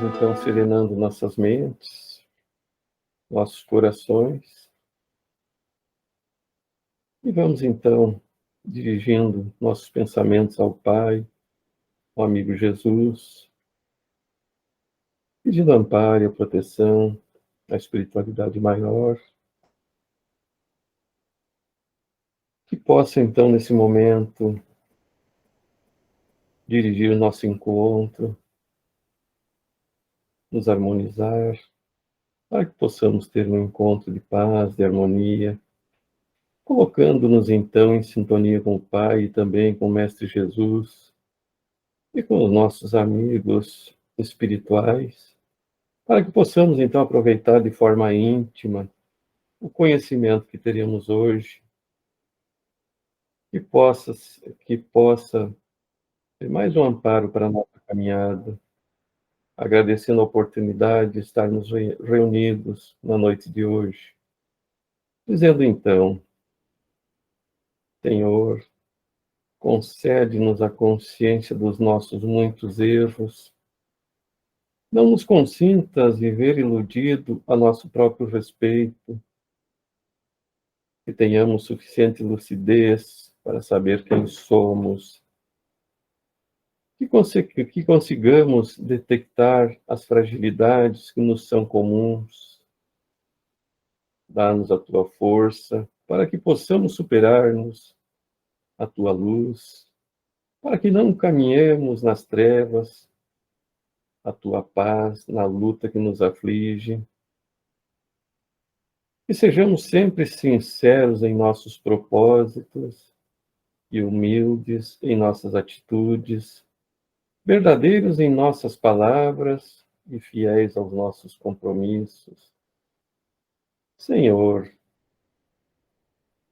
Vamos então serenando nossas mentes, nossos corações, e vamos então dirigindo nossos pensamentos ao Pai, ao amigo Jesus, pedindo amparo e a proteção, a espiritualidade maior, que possa então nesse momento dirigir o nosso encontro, nos harmonizar, para que possamos ter um encontro de paz, de harmonia, colocando-nos então em sintonia com o Pai e também com o Mestre Jesus e com os nossos amigos espirituais, para que possamos então aproveitar de forma íntima o conhecimento que teremos hoje, que possa ser mais um amparo para a nossa caminhada, agradecendo a oportunidade de estarmos reunidos na noite de hoje, dizendo então: Senhor, concede-nos a consciência dos nossos muitos erros. Não nos consintas viver iludido a nosso próprio respeito, que tenhamos suficiente lucidez para saber quem somos, que consigamos detectar as fragilidades que nos são comuns. Dá-nos a tua força para que possamos superar-nos a tua luz, para que não caminhemos nas trevas, a tua paz na luta que nos aflige. Que sejamos sempre sinceros em nossos propósitos e humildes em nossas atitudes, verdadeiros em nossas palavras e fiéis aos nossos compromissos. Senhor,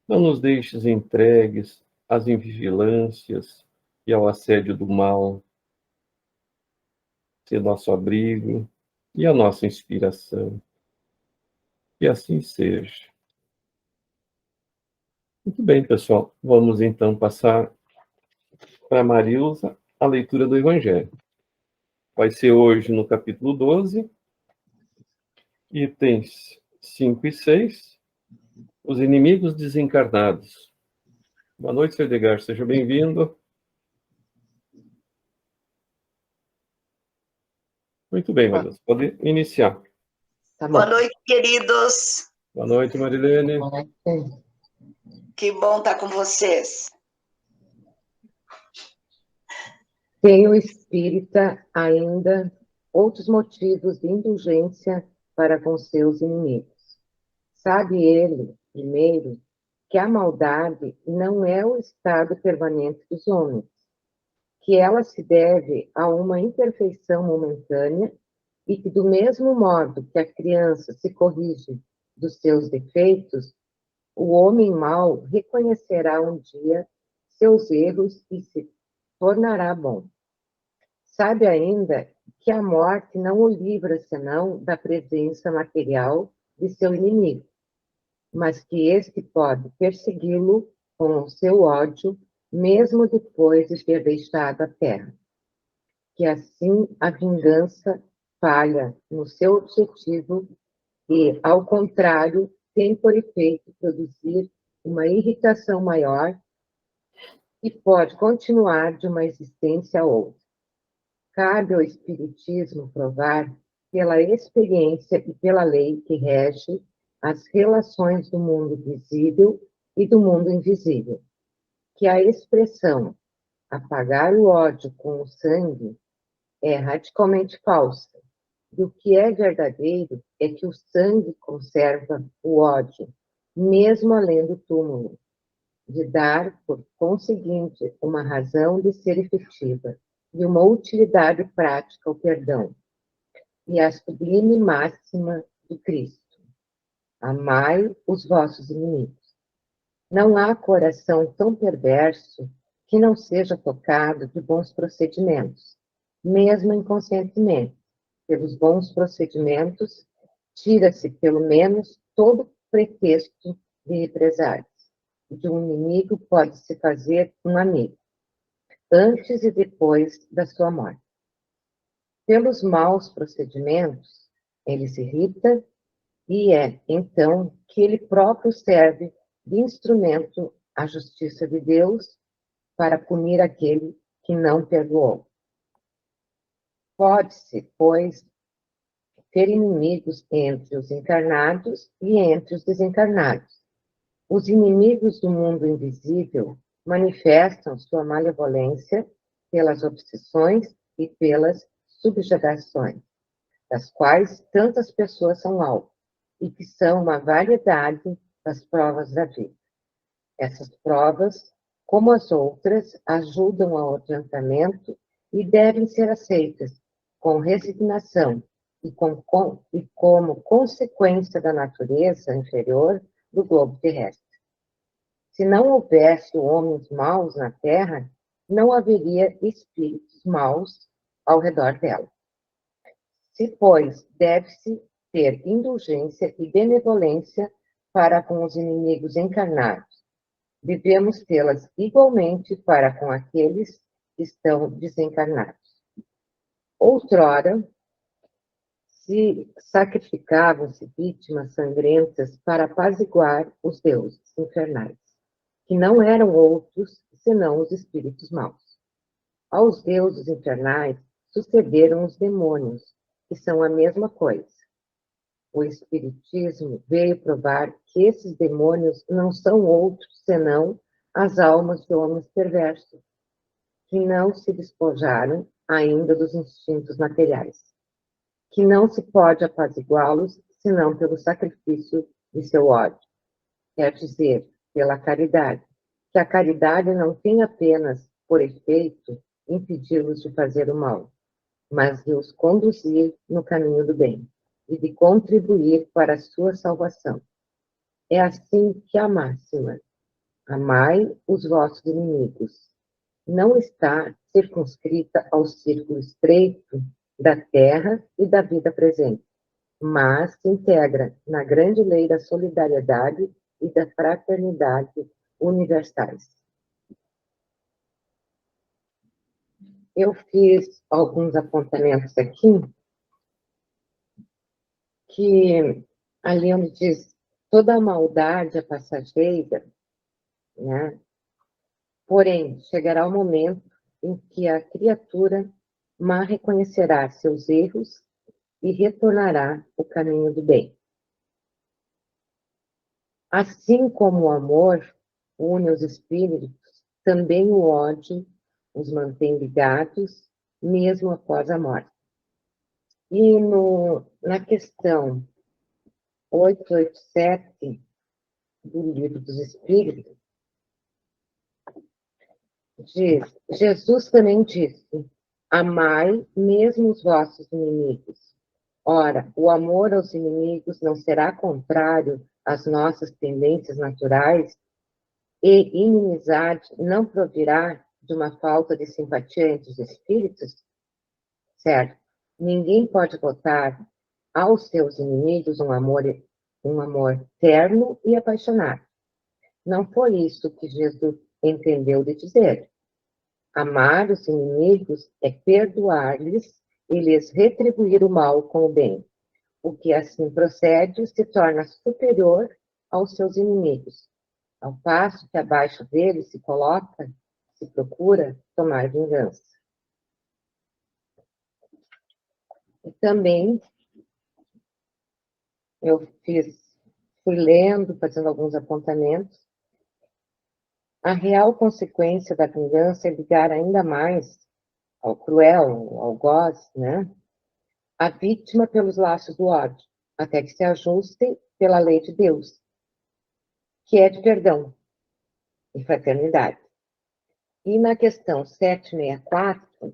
não nos deixes entregues às invigilâncias e ao assédio do mal. Ser nosso abrigo e a nossa inspiração. Que assim seja. Muito bem, pessoal. Vamos então passar para a Marilza a leitura do Evangelho. Vai ser hoje no capítulo 12, itens 5 e 6, os inimigos desencarnados. Boa noite, Sr. Edgar, seja bem-vindo. Muito bem, Marilza, pode iniciar. Tá bom. Boa noite, queridos. Boa noite, Marilene. Que bom estar com vocês. Tem o espírita ainda outros motivos de indulgência para com seus inimigos. Sabe ele, primeiro, que a maldade não é o estado permanente dos homens, que ela se deve a uma imperfeição momentânea e que, do mesmo modo que a criança se corrige dos seus defeitos, o homem mau reconhecerá um dia seus erros e se tornará bom. Sabe ainda que a morte não o livra senão da presença material de seu inimigo, mas que este pode persegui-lo com o seu ódio, mesmo depois de ter deixado a terra. Que assim a vingança falha no seu objetivo e, ao contrário, tem por efeito produzir uma irritação maior e pode continuar de uma existência a outra. Cabe ao Espiritismo provar, pela experiência e pela lei que rege as relações do mundo visível e do mundo invisível, que a expressão apagar o ódio com o sangue é radicalmente falsa. E o que é verdadeiro é que o sangue conserva o ódio, mesmo além do túmulo, de dar, por conseguinte, uma razão de ser efetiva e uma utilidade prática ao perdão, e a sublime máxima de Cristo: amai os vossos inimigos. Não há coração tão perverso que não seja tocado de bons procedimentos, mesmo inconscientemente. Pelos bons procedimentos, tira-se, pelo menos, todo pretexto de represálias. De um inimigo pode-se fazer um amigo, antes e depois da sua morte. Pelos maus procedimentos, ele se irrita e é, então, que ele próprio serve de instrumento à justiça de Deus para punir aquele que não perdoou. Pode-se, pois, ter inimigos entre os encarnados e entre os desencarnados. Os inimigos do mundo invisível manifestam sua malevolência pelas obsessões e pelas subjugações, das quais tantas pessoas são alvo, e que são uma variedade das provas da vida. Essas provas, como as outras, ajudam ao adiantamento e devem ser aceitas com resignação e como consequência da natureza inferior do globo terrestre. Se não houvesse homens maus na Terra, não haveria espíritos maus ao redor dela. Se, pois, deve-se ter indulgência e benevolência para com os inimigos encarnados, devemos tê-las igualmente para com aqueles que estão desencarnados. Outrora, se sacrificavam-se vítimas sangrentas para apaziguar os deuses infernais, que não eram outros senão os espíritos maus. Aos deuses infernais sucederam os demônios, que são a mesma coisa. O Espiritismo veio provar que esses demônios não são outros senão as almas de homens perversos, que não se despojaram ainda dos instintos materiais, que não se pode apaziguá-los senão pelo sacrifício de seu ódio, quer dizer, pela caridade, que a caridade não tem apenas por efeito impedi-los de fazer o mal, mas de os conduzir no caminho do bem e de contribuir para a sua salvação. É assim que a máxima, amai os vossos inimigos, não está circunscrita ao círculo estreito da terra e da vida presente, mas se integra na grande lei da solidariedade e da fraternidade universais. Eu fiz alguns apontamentos aqui, que ali onde diz toda a maldade é passageira, né? Porém, chegará o momento em que a criatura má reconhecerá seus erros e retornará ao caminho do bem. Assim como o amor une os espíritos, também o ódio os mantém ligados, mesmo após a morte. E na questão 887 do Livro dos Espíritos, diz, Jesus também disse, amai mesmo os vossos inimigos. Ora, o amor aos inimigos não será contrário às nossas tendências naturais e inimizade não provirá de uma falta de simpatia entre os espíritos? Certo. Ninguém pode votar aos seus inimigos um amor terno e apaixonado. Não foi isso que Jesus entendeu de dizer. Amar os inimigos é perdoar-lhes e lhes retribuir o mal com o bem. O que assim procede se torna superior aos seus inimigos, ao passo que abaixo deles se procura tomar vingança. E também eu fui lendo, fazendo alguns apontamentos. A real consequência da vingança é ligar ainda mais ao cruel, ao algoz, né? A vítima pelos laços do ódio, até que se ajustem pela lei de Deus, que é de perdão e fraternidade. E na questão 764,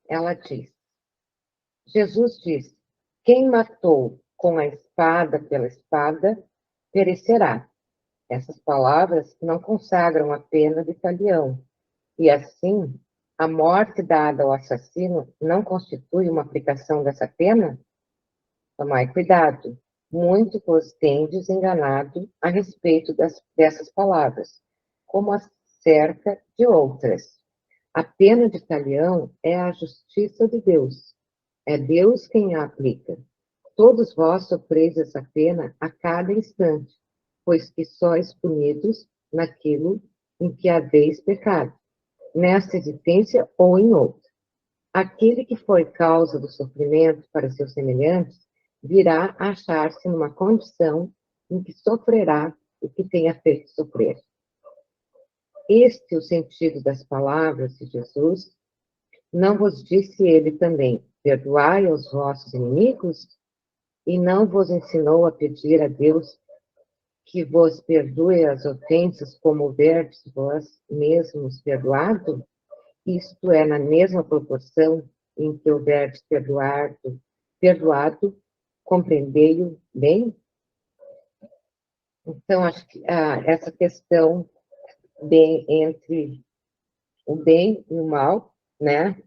ela diz, Jesus diz, quem matou com a espada pela espada, perecerá. Essas palavras não consagram a pena de talião, e assim, a morte dada ao assassino não constitui uma aplicação dessa pena? Tomai cuidado, muito vos tendes enganado a respeito dessas palavras, como acerca de outras. A pena de talião é a justiça de Deus. É Deus quem a aplica. Todos vós sofreis essa pena a cada instante, pois que sois punidos naquilo em que haveis pecado, nesta existência ou em outra. Aquele que foi causa do sofrimento para seus semelhantes, virá a achar-se numa condição em que sofrerá o que tenha feito sofrer. Este é o sentido das palavras de Jesus. Não vos disse ele também, perdoai aos vossos inimigos? E não vos ensinou a pedir a Deus que vos perdoe as ofensas como verdes vós mesmos perdoado? Isto é, na mesma proporção em que houverdes perdoado, compreendei-o bem? Então, acho que essa questão entre o bem e o mal, né?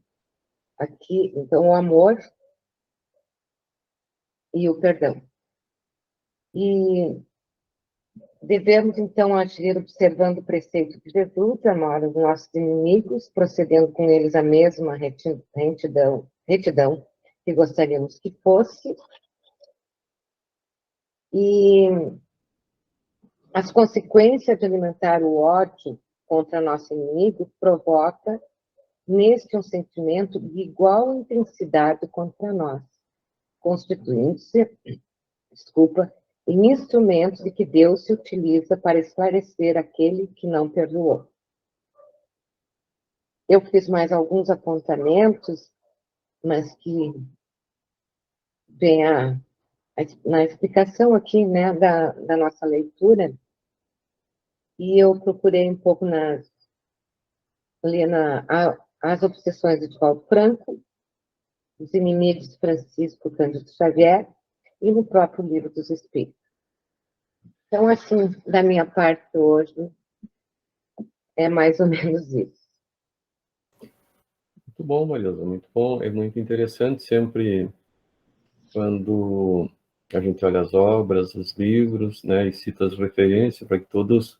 Aqui, então, o amor e o perdão. E devemos, então, agir observando o preceito de Jesus, amar os nossos inimigos, procedendo com eles a mesma retidão que gostaríamos que fosse. E as consequências de alimentar o ódio contra nosso inimigo provoca neste um sentimento de igual intensidade contra nós, constituindo-se, em instrumentos de que Deus se utiliza para esclarecer aquele que não perdoou. Eu fiz mais alguns apontamentos, mas que vem na explicação aqui, né, da nossa leitura, e eu procurei um pouco ler as obsessões de Divaldo Franco, os inimigos de Francisco Cândido Xavier, e no próprio Livro dos Espíritos. Então, assim, da minha parte hoje, é mais ou menos isso. Muito bom, Marilza, muito bom. É muito interessante sempre quando a gente olha as obras, os livros, né, e cita as referências para que todos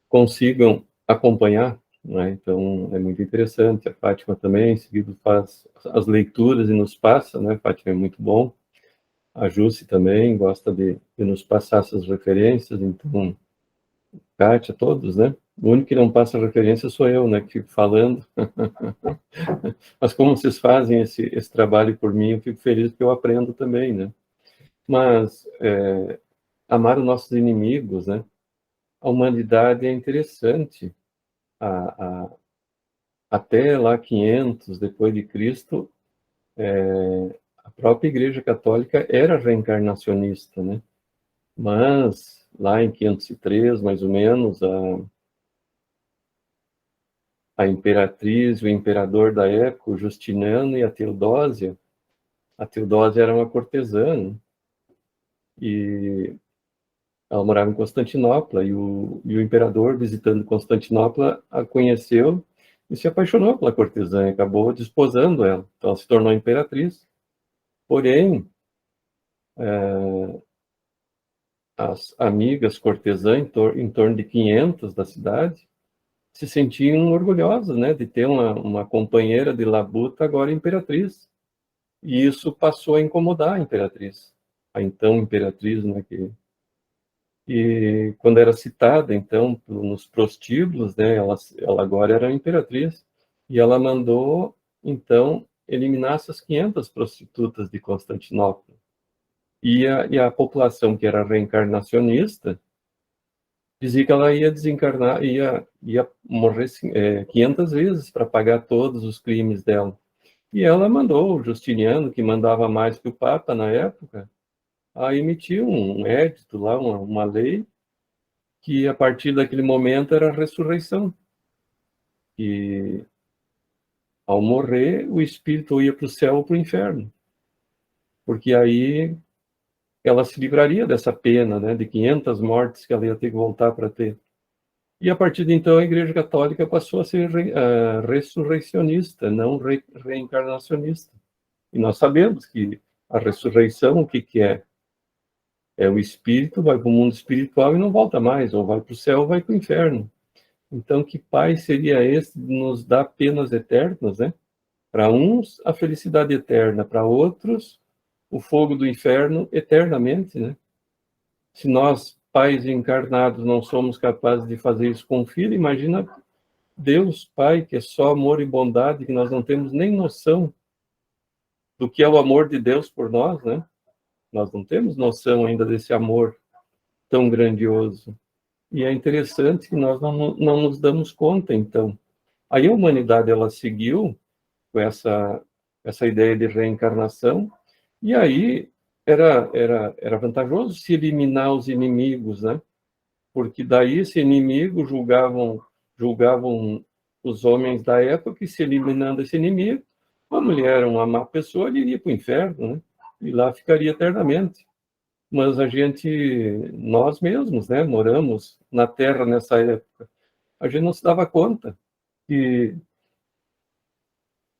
consigam acompanhar, né? Então, é muito interessante. A Fátima também, seguido, faz as leituras e nos passa, né? A Fátima é muito bom. A Jússi também gosta de nos passar essas referências, então, Kátia, todos, né? O único que não passa referência sou eu, né, que fico falando. Mas como vocês fazem esse trabalho por mim, eu fico feliz porque eu aprendo também, né? Mas amar os nossos inimigos, né? A humanidade é interessante. Até lá 500 depois de Cristo, a própria Igreja Católica era reencarnacionista, né? Mas lá em 503, mais ou menos, a imperatriz, o imperador da época, o Justiniano e a Teodósia era uma cortesã, né? E ela morava em Constantinopla, e o imperador, visitando Constantinopla, a conheceu e se apaixonou pela cortesã, e acabou desposando ela. Então, ela se tornou imperatriz. Porém, as amigas cortesãs, em torno de 500 da cidade, se sentiam orgulhosas, né, de ter uma companheira de labuta agora imperatriz. E isso passou a incomodar a imperatriz, a então imperatriz, né, e quando era citada, então, nos prostíbulos, né, ela agora era imperatriz, e ela mandou, então, eliminar essas 500 prostitutas de Constantinopla. E a população que era reencarnacionista dizia que ela ia desencarnar, ia morrer 500 vezes para pagar todos os crimes dela. E ela mandou o Justiniano, que mandava mais que o Papa na época, a emitir um édito lá, uma lei, que a partir daquele momento era a ressurreição. E ao morrer, o espírito ia para o céu ou para o inferno. Porque aí ela se livraria dessa pena, né, de 500 mortes que ela ia ter que voltar para ter. E a partir de então a Igreja Católica passou a ser ressurreicionista, não reencarnacionista. E nós sabemos que a ressurreição, o que é? É o espírito vai para o mundo espiritual e não volta mais, ou vai para o céu ou vai para o inferno. Então, que pai seria esse de nos dar penas eternas, né? Para uns, a felicidade eterna, para outros, o fogo do inferno eternamente, né? Se nós, pais encarnados, não somos capazes de fazer isso com o filho, imagina Deus, Pai, que é só amor e bondade, que nós não temos nem noção do que é o amor de Deus por nós, né? Nós não temos noção ainda desse amor tão grandioso. E é interessante que nós não nos damos conta, então. Aí a humanidade, ela seguiu com essa ideia de reencarnação, e aí era vantajoso se eliminar os inimigos, né? Porque daí esse inimigo julgavam os homens da época que, se eliminando esse inimigo, como ele era uma má pessoa, ele iria para o inferno, né? E lá ficaria eternamente. Mas nós mesmos, né, moramos na Terra nessa época, a gente não se dava conta que,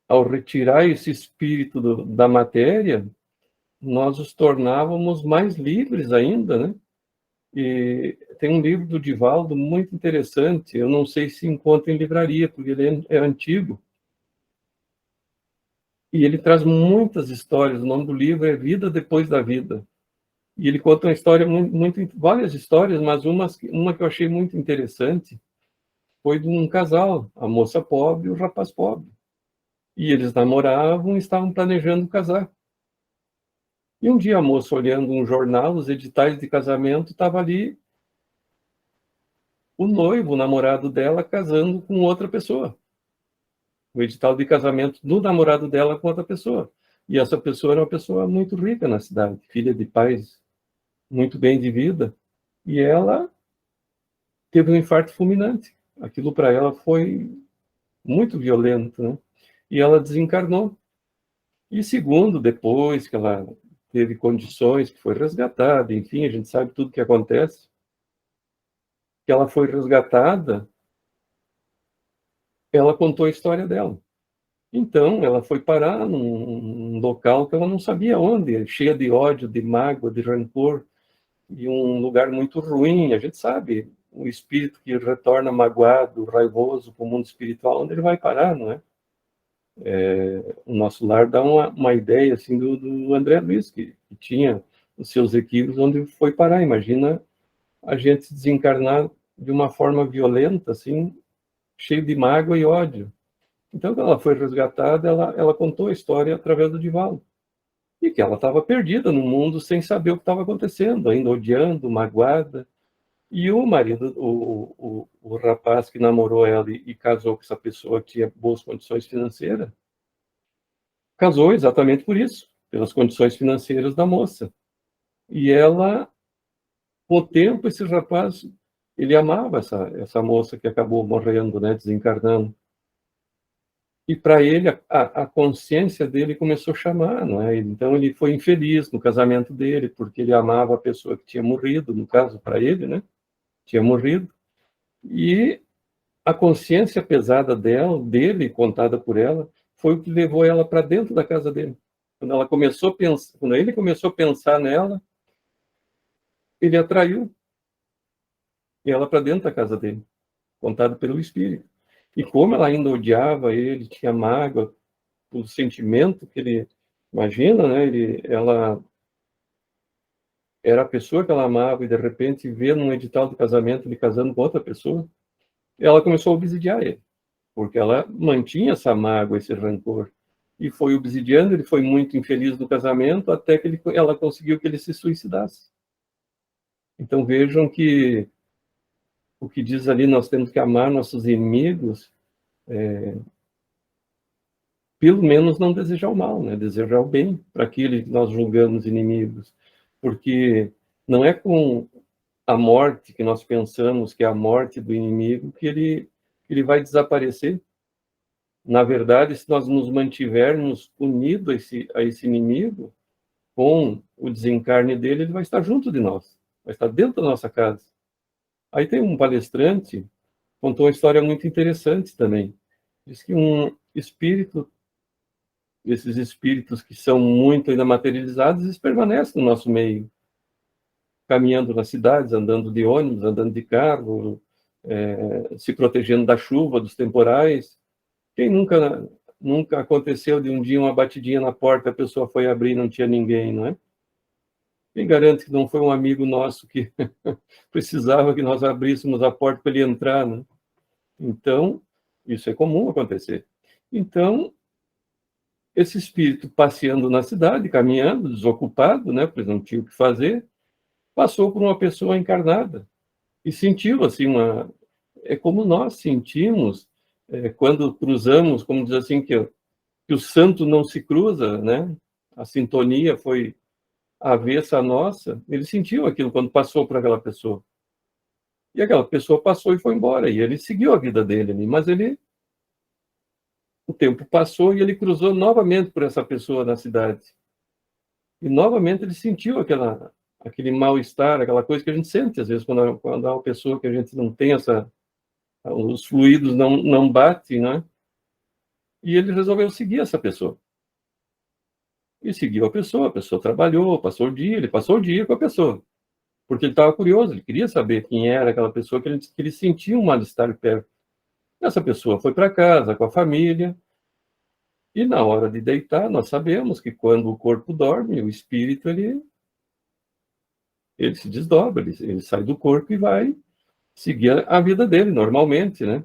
ao retirar esse espírito da matéria, nós os tornávamos mais livres ainda, né? E tem um livro do Divaldo muito interessante, eu não sei se encontra em livraria, porque ele é antigo, e ele traz muitas histórias. O nome do livro é Vida Depois da Vida. E ele conta uma história, várias histórias, mas uma que eu achei muito interessante foi de um casal, a moça pobre e o rapaz pobre. E eles namoravam e estavam planejando casar. E um dia a moça, olhando um jornal, os editais de casamento, estava ali o noivo, o namorado dela, casando com outra pessoa. O edital de casamento do namorado dela com outra pessoa. E essa pessoa era uma pessoa muito rica na cidade, filha de pais muito bem de vida. E ela teve um infarto fulminante. Aquilo para ela foi muito violento, né? E ela desencarnou. E segundo, depois que ela teve condições, que foi resgatada, enfim, a gente sabe tudo o que acontece, que ela foi resgatada, ela contou a história dela. Então, ela foi parar num local que ela não sabia onde, cheia de ódio, de mágoa, de rancor, e um lugar muito ruim. A gente sabe, o espírito que retorna magoado, raivoso para o mundo espiritual, onde ele vai parar, não é? O nosso lar dá uma ideia assim do André Luiz, que tinha os seus equívocos, onde foi parar. Imagina a gente desencarnar de uma forma violenta, assim, cheio de mágoa e ódio. Então, quando ela foi resgatada, ela contou a história através do Divaldo. E que ela estava perdida no mundo sem saber o que estava acontecendo, ainda odiando, magoada. E o marido, o rapaz que namorou ela e casou com essa pessoa que tinha boas condições financeiras, casou exatamente por isso, pelas condições financeiras da moça. E ela, com o tempo, esse rapaz, ele amava essa moça que acabou morrendo, né, desencarnando. E para ele, a consciência dele começou a chamar, não é? Então ele foi infeliz no casamento dele, porque ele amava a pessoa que tinha morrido, no caso, para ele, né? Tinha morrido. E a consciência pesada dele, contada por ela, foi o que levou ela para dentro da casa dele. Quando ele começou a pensar nela, ele atraiu ela para dentro da casa dele, contado pelo espírito. E como ela ainda odiava ele, tinha mágoa, o sentimento que ele imagina, né? Ela era a pessoa que ela amava e de repente vê num edital de casamento ele casando com outra pessoa. Ela começou a obsidiar ele, porque ela mantinha essa mágoa, esse rancor, e foi obsidiando. Ele foi muito infeliz no casamento até que ela conseguiu que ele se suicidasse. Então vejam que o que diz ali, nós temos que amar nossos inimigos, pelo menos não desejar o mal, né? Desejar o bem para aquele que nós julgamos inimigos, porque não é com a morte que nós pensamos que é a morte do inimigo que ele vai desaparecer. Na verdade, se nós nos mantivermos unidos a esse inimigo, com o desencarne dele, ele vai estar junto de nós, vai estar dentro da nossa casa. Aí tem um palestrante, contou uma história muito interessante também. Diz que um espírito, esses espíritos que são muito ainda materializados, eles permanecem no nosso meio, caminhando nas cidades, andando de ônibus, andando de carro, se protegendo da chuva, dos temporais. Quem nunca aconteceu de um dia uma batidinha na porta, a pessoa foi abrir e não tinha ninguém, não é? Quem garante que não foi um amigo nosso que precisava que nós abríssemos a porta para ele entrar, né? Então, isso é comum acontecer. Então, esse espírito passeando na cidade, caminhando, desocupado, né, pois não tinha o que fazer, passou por uma pessoa encarnada e sentiu assim é como nós sentimos quando cruzamos, como diz assim que o santo não se cruza, né? A sintonia foi avessa à nossa. Ele sentiu aquilo quando passou por aquela pessoa. E aquela pessoa passou e foi embora, e ele seguiu a vida dele, mas o tempo passou e ele cruzou novamente por essa pessoa na cidade. E novamente ele sentiu aquele mal-estar, aquela coisa que a gente sente às vezes quando há uma pessoa que a gente não tem os fluidos não batem, né? E ele resolveu seguir essa pessoa. E seguiu a pessoa trabalhou, passou o dia, ele passou o dia com a pessoa. Porque ele estava curioso, ele queria saber quem era aquela pessoa que ele sentia um mal-estar perto. Essa pessoa foi para casa com a família, e na hora de deitar, nós sabemos que quando o corpo dorme, o espírito ele se desdobra, ele sai do corpo e vai seguir a vida dele normalmente, né?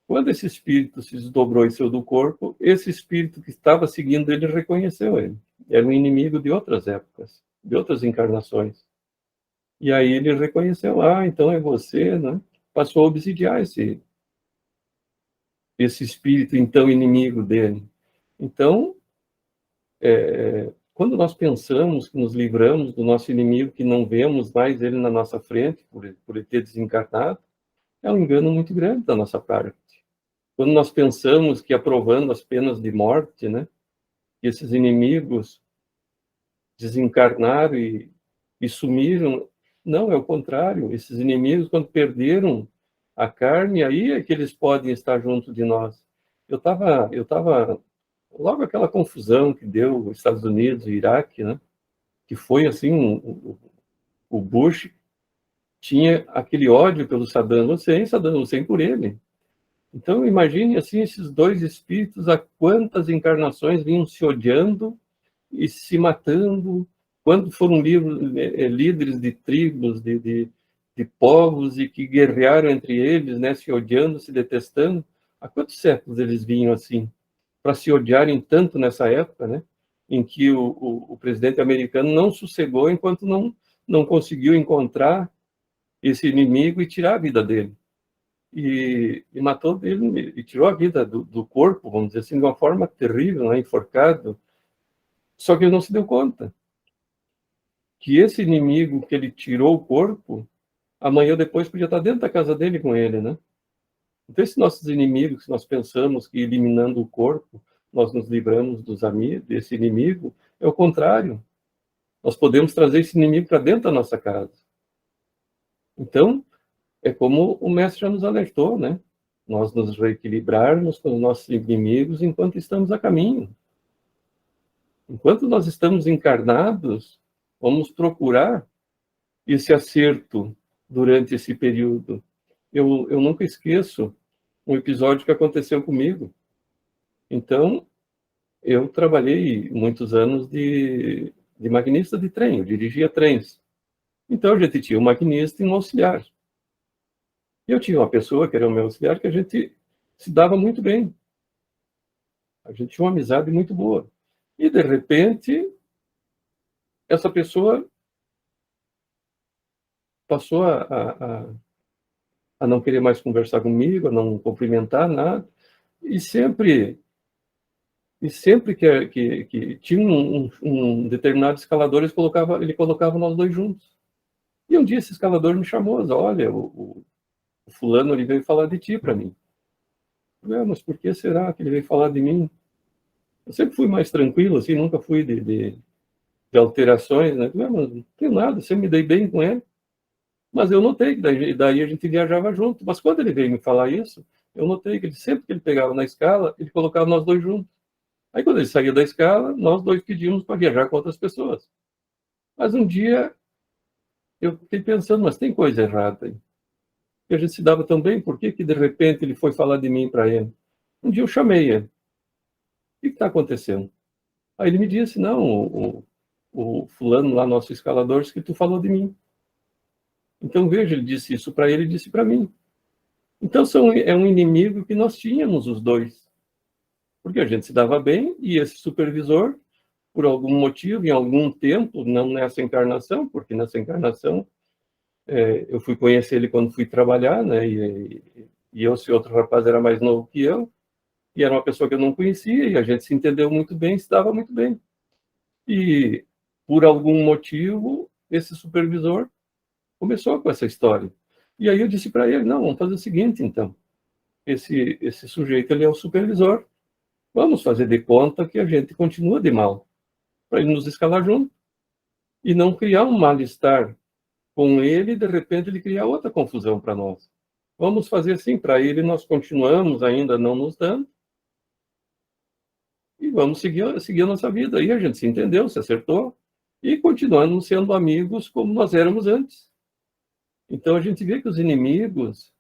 Quando esse espírito se desdobrou e saiu do corpo, esse espírito que estava seguindo ele reconheceu ele. Era um inimigo de outras épocas, de outras encarnações. E aí ele reconheceu, então é você, né? Passou a obsidiar esse espírito, então, inimigo dele. Então, quando nós pensamos que nos livramos do nosso inimigo, que não vemos mais ele na nossa frente, por ele ter desencarnado, é um engano muito grande da nossa parte. Quando nós pensamos que aprovando as penas de morte, né, que esses inimigos desencarnaram e sumiram, não, é o contrário. Esses inimigos, quando perderam a carne, aí é que eles podem estar junto de nós. Eu estava logo aquela confusão que deu os Estados Unidos e Iraque, né, que foi assim, o Bush tinha aquele ódio pelo Saddam Hussein por ele. Então, imagine assim, esses dois espíritos, há quantas encarnações vinham se odiando e se matando, quando foram líderes de tribos, de povos, e que guerrearam entre eles, né, se odiando, se detestando. Há quantos séculos eles vinham assim, para se odiarem tanto nessa época, né, em que o presidente americano não sossegou enquanto não conseguiu encontrar esse inimigo e tirar a vida dele. E matou ele, e tirou a vida do corpo, vamos dizer assim, de uma forma terrível, né, enforcado. Só que ele não se deu conta que esse inimigo que ele tirou o corpo, amanhã ou depois podia estar dentro da casa dele com ele, né? Então, esses nossos inimigos, que nós pensamos que eliminando o corpo, nós nos livramos desse inimigo, é o contrário. Nós podemos trazer esse inimigo para dentro da nossa casa. Então, é como o mestre já nos alertou, né? Nós nos reequilibrarmos com os nossos inimigos enquanto estamos a caminho. Enquanto nós estamos encarnados, vamos procurar esse acerto durante esse período. Eu nunca esqueço um episódio que aconteceu comigo. Então, eu trabalhei muitos anos de maquinista de trem, eu dirigia trens. Então, a gente tinha um maquinista e um auxiliar. E eu tinha uma pessoa, que era o meu auxiliar, que a gente se dava muito bem. A gente tinha uma amizade muito boa. E, de repente, essa pessoa passou a não querer mais conversar comigo, a não cumprimentar nada. E sempre que tinha um determinado escalador, ele colocava nós dois juntos. E um dia esse escalador me chamou, olha, o fulano, ele veio falar de ti para mim. Mas por que será que ele veio falar de mim? Eu sempre fui mais tranquilo, assim, nunca fui de alterações, né? Mas não tem nada, sempre me dei bem com ele. Mas eu notei que daí a gente viajava junto. Mas quando ele veio me falar isso, eu notei que sempre que ele pegava na escala, ele colocava nós dois juntos. Aí quando ele saía da escala, nós dois pedíamos para viajar com outras pessoas. Mas um dia eu fiquei pensando, mas tem coisa errada aí. que a gente se dava tão bem, por que de repente ele foi falar de mim para ele? Um dia eu chamei ele. O que está acontecendo? Aí ele me disse, não, o fulano lá, nosso escalador, disse que tu falou de mim. Então, veja, ele disse isso para ele e disse para mim. Então, é um inimigo que nós tínhamos os dois. Porque a gente se dava bem e esse supervisor, por algum motivo, em algum tempo, não nessa encarnação, porque nessa encarnação eu fui conhecer ele quando fui trabalhar, né? E esse outro rapaz era mais novo que eu, e era uma pessoa que eu não conhecia, e a gente se entendeu muito bem, se dava muito bem. E, por algum motivo, esse supervisor começou com essa história. E aí eu disse para ele, não, vamos fazer o seguinte, então. Esse sujeito, ele é o supervisor. Vamos fazer de conta que a gente continua de mal, para ele nos escalar junto. E não criar um mal-estar com ele, e de repente ele criar outra confusão para nós. Vamos fazer assim, para ele nós continuamos ainda não nos dando, e vamos seguir a nossa vida. Aí a gente se entendeu, se acertou, e continuamos sendo amigos como nós éramos antes. Então a gente vê que os inimigos,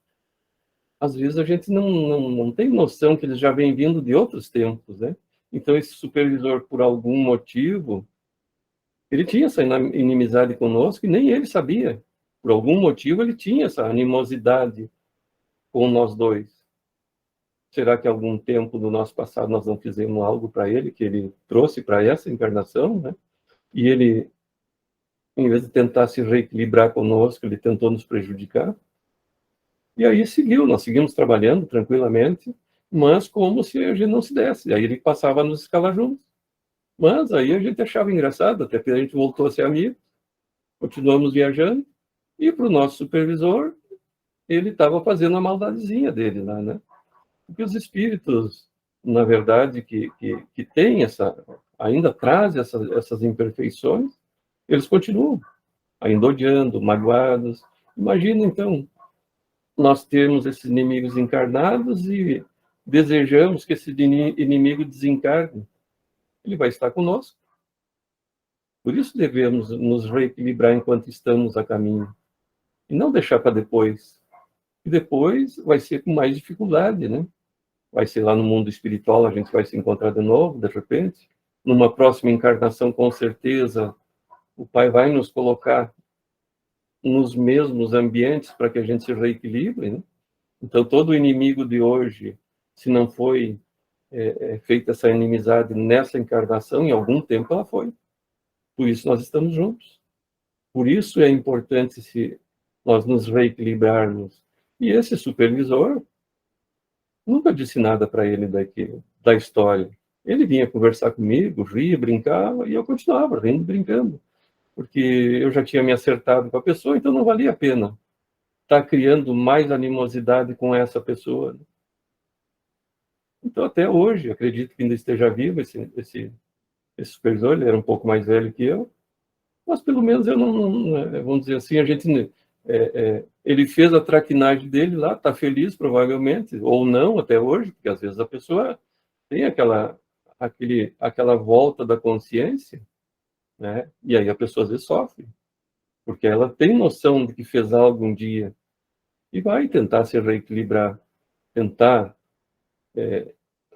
às vezes a gente não tem noção que eles já vêm vindo de outros tempos, né? Então esse supervisor, por algum motivo, ele tinha essa inimizade conosco e nem ele sabia. Por algum motivo ele tinha essa animosidade com nós dois. Será que algum tempo do nosso passado nós não fizemos algo para ele, que ele trouxe para essa encarnação, né? E ele, em vez de tentar se reequilibrar conosco, ele tentou nos prejudicar. E aí nós seguimos trabalhando tranquilamente, mas como se a gente não se desse. Aí ele passava a nos escalar juntos. Mas aí a gente achava engraçado, até que a gente voltou a ser amigo, continuamos viajando, e para o nosso supervisor, ele estava fazendo a maldadezinha dele lá, né? Porque os espíritos, na verdade, que têm ainda trazem essas imperfeições, eles continuam ainda odiando, magoados. Imagina, então, nós temos esses inimigos encarnados e desejamos que esse inimigo desencarne. Ele vai estar conosco. Por isso devemos nos reequilibrar enquanto estamos a caminho. E não deixar para depois. E depois vai ser com mais dificuldade, né? Vai ser lá no mundo espiritual, a gente vai se encontrar de novo, de repente. Numa próxima encarnação, com certeza, o Pai vai nos colocar nos mesmos ambientes para que a gente se reequilibre, né? Então, todo inimigo de hoje, se não foi feita essa inimizade nessa encarnação, em algum tempo ela foi. Por isso nós estamos juntos. Por isso é importante se nós nos reequilibrarmos. E esse supervisor nunca disse nada para ele da história. Ele vinha conversar comigo, ria, brincava, e eu continuava rindo, brincando. Porque eu já tinha me acertado com a pessoa, então não valia a pena estar criando mais animosidade com essa pessoa. Então, até hoje, acredito que ainda esteja vivo esse supervisor, ele era um pouco mais velho que eu, mas pelo menos eu vamos dizer assim, a gente, ele fez a traquinagem dele lá, está feliz provavelmente, ou não até hoje, porque às vezes a pessoa tem aquela volta da consciência, né? E aí a pessoa às vezes sofre, porque ela tem noção de que fez algo um dia e vai tentar se reequilibrar, tentar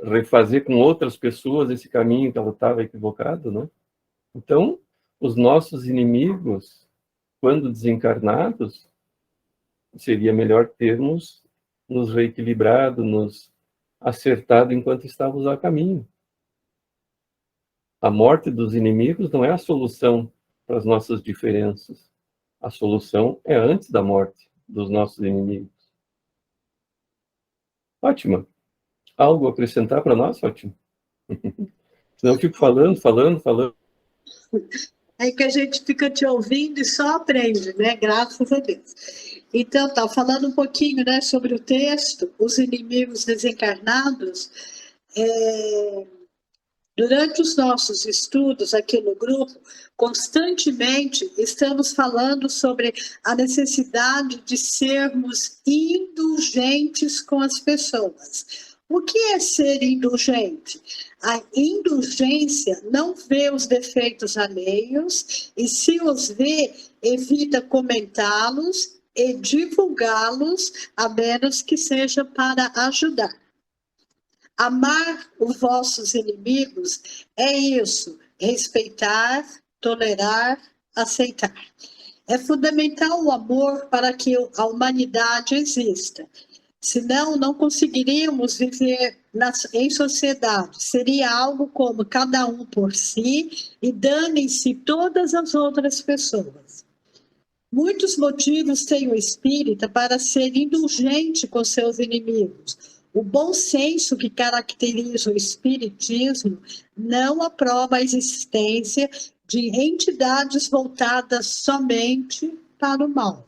refazer com outras pessoas esse caminho que ela estava equivocado, né? Então, os nossos inimigos, quando desencarnados, seria melhor termos nos reequilibrado, nos acertado enquanto estávamos a caminho. A morte dos inimigos não é a solução para as nossas diferenças. A solução é antes da morte dos nossos inimigos. Fátima, algo a acrescentar para nós, Fátima? Senão eu fico falando. É que a gente fica te ouvindo e só aprende, né? Graças a Deus. Então, tá falando um pouquinho, né, sobre o texto, os inimigos desencarnados. Durante os nossos estudos aqui no grupo, constantemente estamos falando sobre a necessidade de sermos indulgentes com as pessoas. O que é ser indulgente? A indulgência não vê os defeitos alheios e, se os vê, evita comentá-los e divulgá-los, a menos que seja para ajudar. Amar os vossos inimigos é isso, respeitar, tolerar, aceitar. É fundamental o amor para que a humanidade exista. Senão, não conseguiríamos viver em sociedade. Seria algo como cada um por si e danem-se todas as outras pessoas. Muitos motivos tem o espírita para ser indulgente com seus inimigos. O bom senso que caracteriza o espiritismo não aprova a existência de entidades voltadas somente para o mal.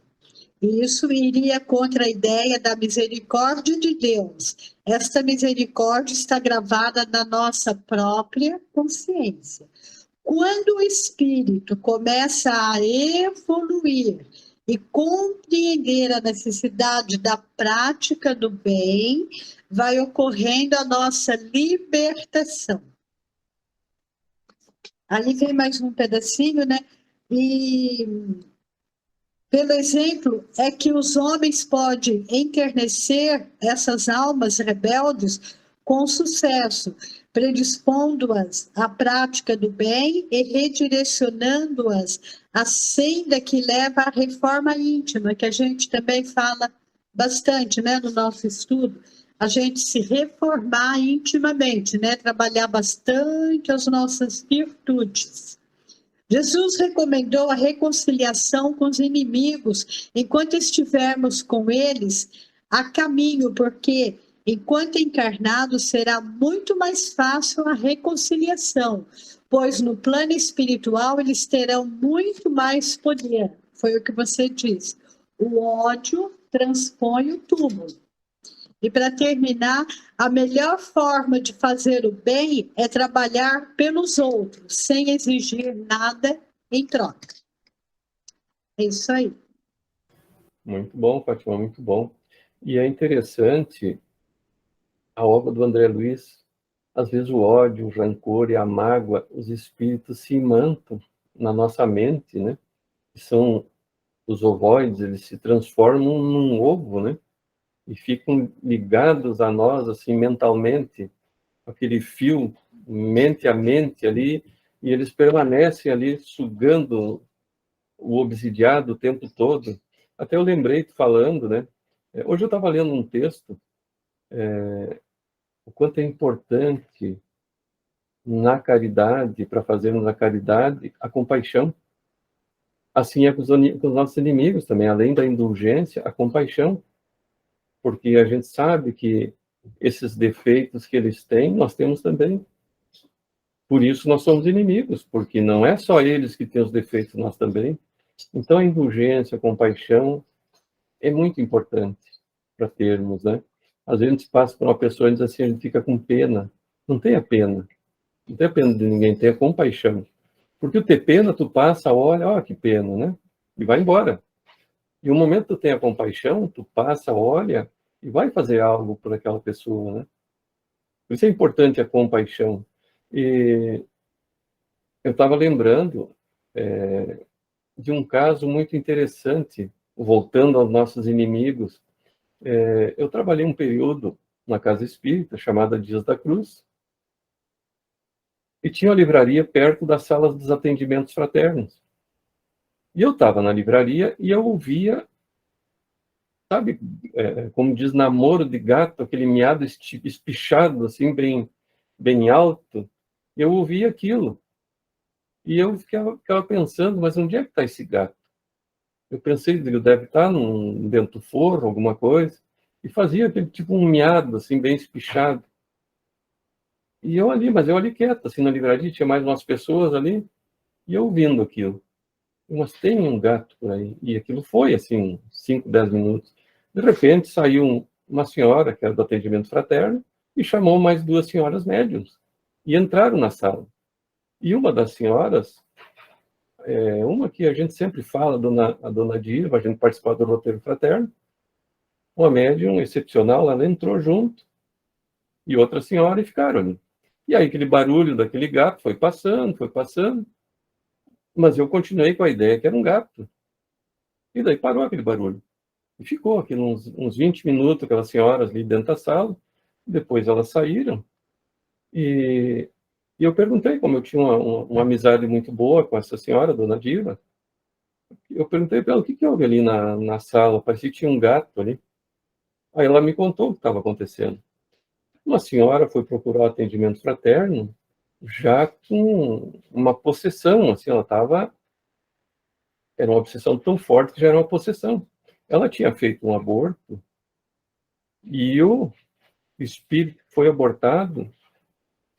Isso iria contra a ideia da misericórdia de Deus. Esta misericórdia está gravada na nossa própria consciência. Quando o espírito começa a evoluir e compreender a necessidade da prática do bem, vai ocorrendo a nossa libertação. Ali vem mais um pedacinho, né? E, pelo exemplo, é que os homens podem enternecer essas almas rebeldes com sucesso, predispondo-as à prática do bem e redirecionando-as à senda que leva à reforma íntima, que a gente também fala bastante, né, no nosso estudo, a gente se reformar intimamente, né, trabalhar bastante as nossas virtudes. Jesus recomendou a reconciliação com os inimigos enquanto estivermos com eles a caminho, porque enquanto encarnados será muito mais fácil a reconciliação, pois no plano espiritual eles terão muito mais poder. Foi o que você disse. O ódio transpõe o túmulo. E para terminar, a melhor forma de fazer o bem é trabalhar pelos outros, sem exigir nada em troca. É isso aí. Muito bom, Fátima, muito bom. E é interessante a obra do André Luiz. Às vezes o ódio, o rancor e a mágoa, os espíritos se imantam na nossa mente, né? São os ovoides, eles se transformam num ovo, né? E ficam ligados a nós, assim, mentalmente, aquele fio, mente a mente ali, e eles permanecem ali sugando o obsidiado o tempo todo. Até eu lembrei, falando, né? Hoje eu estava lendo um texto, o quanto é importante na caridade, para fazermos a caridade, a compaixão. Assim é com os nossos inimigos também, além da indulgência, a compaixão. Porque a gente sabe que esses defeitos que eles têm, nós temos também. Por isso nós somos inimigos, porque não é só eles que têm os defeitos, nós também. Então a indulgência, a compaixão é muito importante para termos, né? Às vezes a gente passa por uma pessoa e diz assim, a gente fica com pena. Não tenha pena. Não tenha pena de ninguém, tenha compaixão. Porque o ter pena, tu passa, olha, ó, que pena, né? E vai embora. E o momento que tu tem a compaixão, tu passa, olha, e vai fazer algo por aquela pessoa, né? Por isso é importante a compaixão. E eu estava lembrando de um caso muito interessante, voltando aos nossos inimigos. Eu trabalhei um período na casa espírita, chamada Dias da Cruz, e tinha uma livraria perto das salas dos atendimentos fraternos. E eu estava na livraria e eu ouvia, sabe, como diz namoro de gato, aquele miado espichado, assim, bem alto. Eu ouvia aquilo. E eu ficava pensando, mas onde é que está esse gato? Eu pensei, ele deve estar dentro do forro, alguma coisa. E fazia aquele tipo um miado, assim, bem espichado. E eu ali, mas eu ali quieto, assim, na livraria, tinha mais umas pessoas ali, e eu ouvindo aquilo. Mas tem um gato por aí. E aquilo foi, assim, 5, 10 minutos. De repente, saiu uma senhora, que era do atendimento fraterno, e chamou mais 2 senhoras médiums. E entraram na sala. E uma das senhoras, uma que a gente sempre fala, a dona Dirva, a gente participou do roteiro fraterno, uma médium excepcional, ela entrou junto, e outra senhora, e ficaram ali. E aí aquele barulho daquele gato foi passando, mas eu continuei com a ideia que era um gato. E daí parou aquele barulho. E ficou aquilo uns 20 minutos, aquelas senhoras ali dentro da sala, depois elas saíram, e eu perguntei, como eu tinha uma amizade muito boa com essa senhora, dona Diva, eu perguntei para ela o que houve ali na sala, parecia que tinha um gato ali. Aí ela me contou o que estava acontecendo. Uma senhora foi procurar atendimento fraterno já com uma possessão, assim, era uma obsessão tão forte que já era uma possessão. Ela tinha feito um aborto e o espírito que foi abortado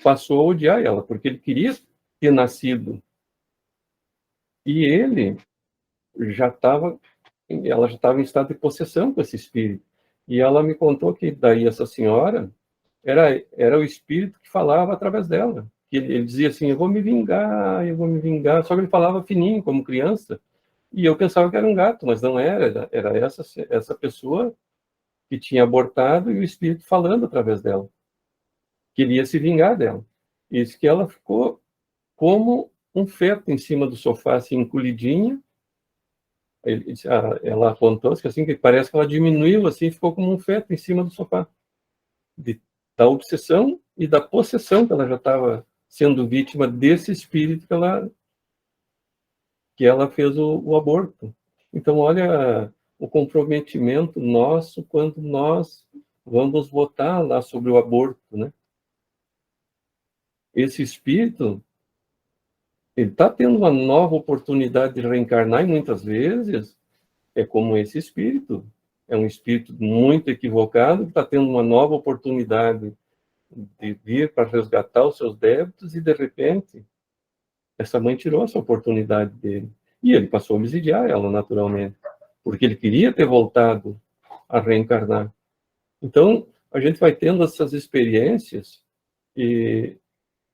passou a odiar ela, porque ele queria ter nascido. E ela já estava em estado de possessão com esse espírito. E ela me contou que daí essa senhora era o espírito que falava através dela. Que ele dizia assim, eu vou me vingar. Só que ele falava fininho, como criança. E eu pensava que era um gato, mas não era. Era essa pessoa que tinha abortado e o espírito falando através dela. Queria se vingar dela. Isso que ela ficou como um feto em cima do sofá, assim, encolhidinha. Ela apontou que assim, que parece que ela diminuiu, assim, ficou como um feto em cima do sofá. Da obsessão e da possessão que ela já estava sendo vítima desse espírito que ela fez o aborto. Então, olha o comprometimento nosso quando nós vamos votar lá sobre o aborto, né? Esse espírito, ele está tendo uma nova oportunidade de reencarnar e muitas vezes é como esse espírito. É um espírito muito equivocado que está tendo uma nova oportunidade de vir para resgatar os seus débitos e, de repente, essa mãe tirou essa oportunidade dele. E ele passou a obsidiar ela, naturalmente, porque ele queria ter voltado a reencarnar. Então, a gente vai tendo essas experiências e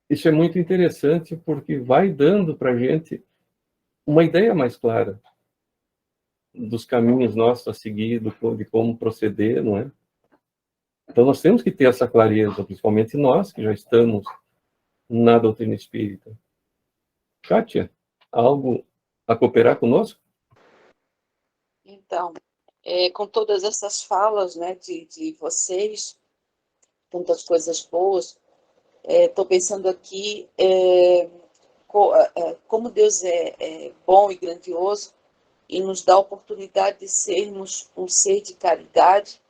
isso é muito interessante porque vai dando para a gente uma ideia mais clara dos caminhos nossos a seguir, de como proceder, não é? Então, nós temos que ter essa clareza, principalmente nós, que já estamos na doutrina espírita. Kátia, algo a cooperar conosco? Então, com todas essas falas, né, de vocês, tantas coisas boas, estou pensando aqui como Deus é bom e grandioso e nos dá a oportunidade de sermos um ser de caridade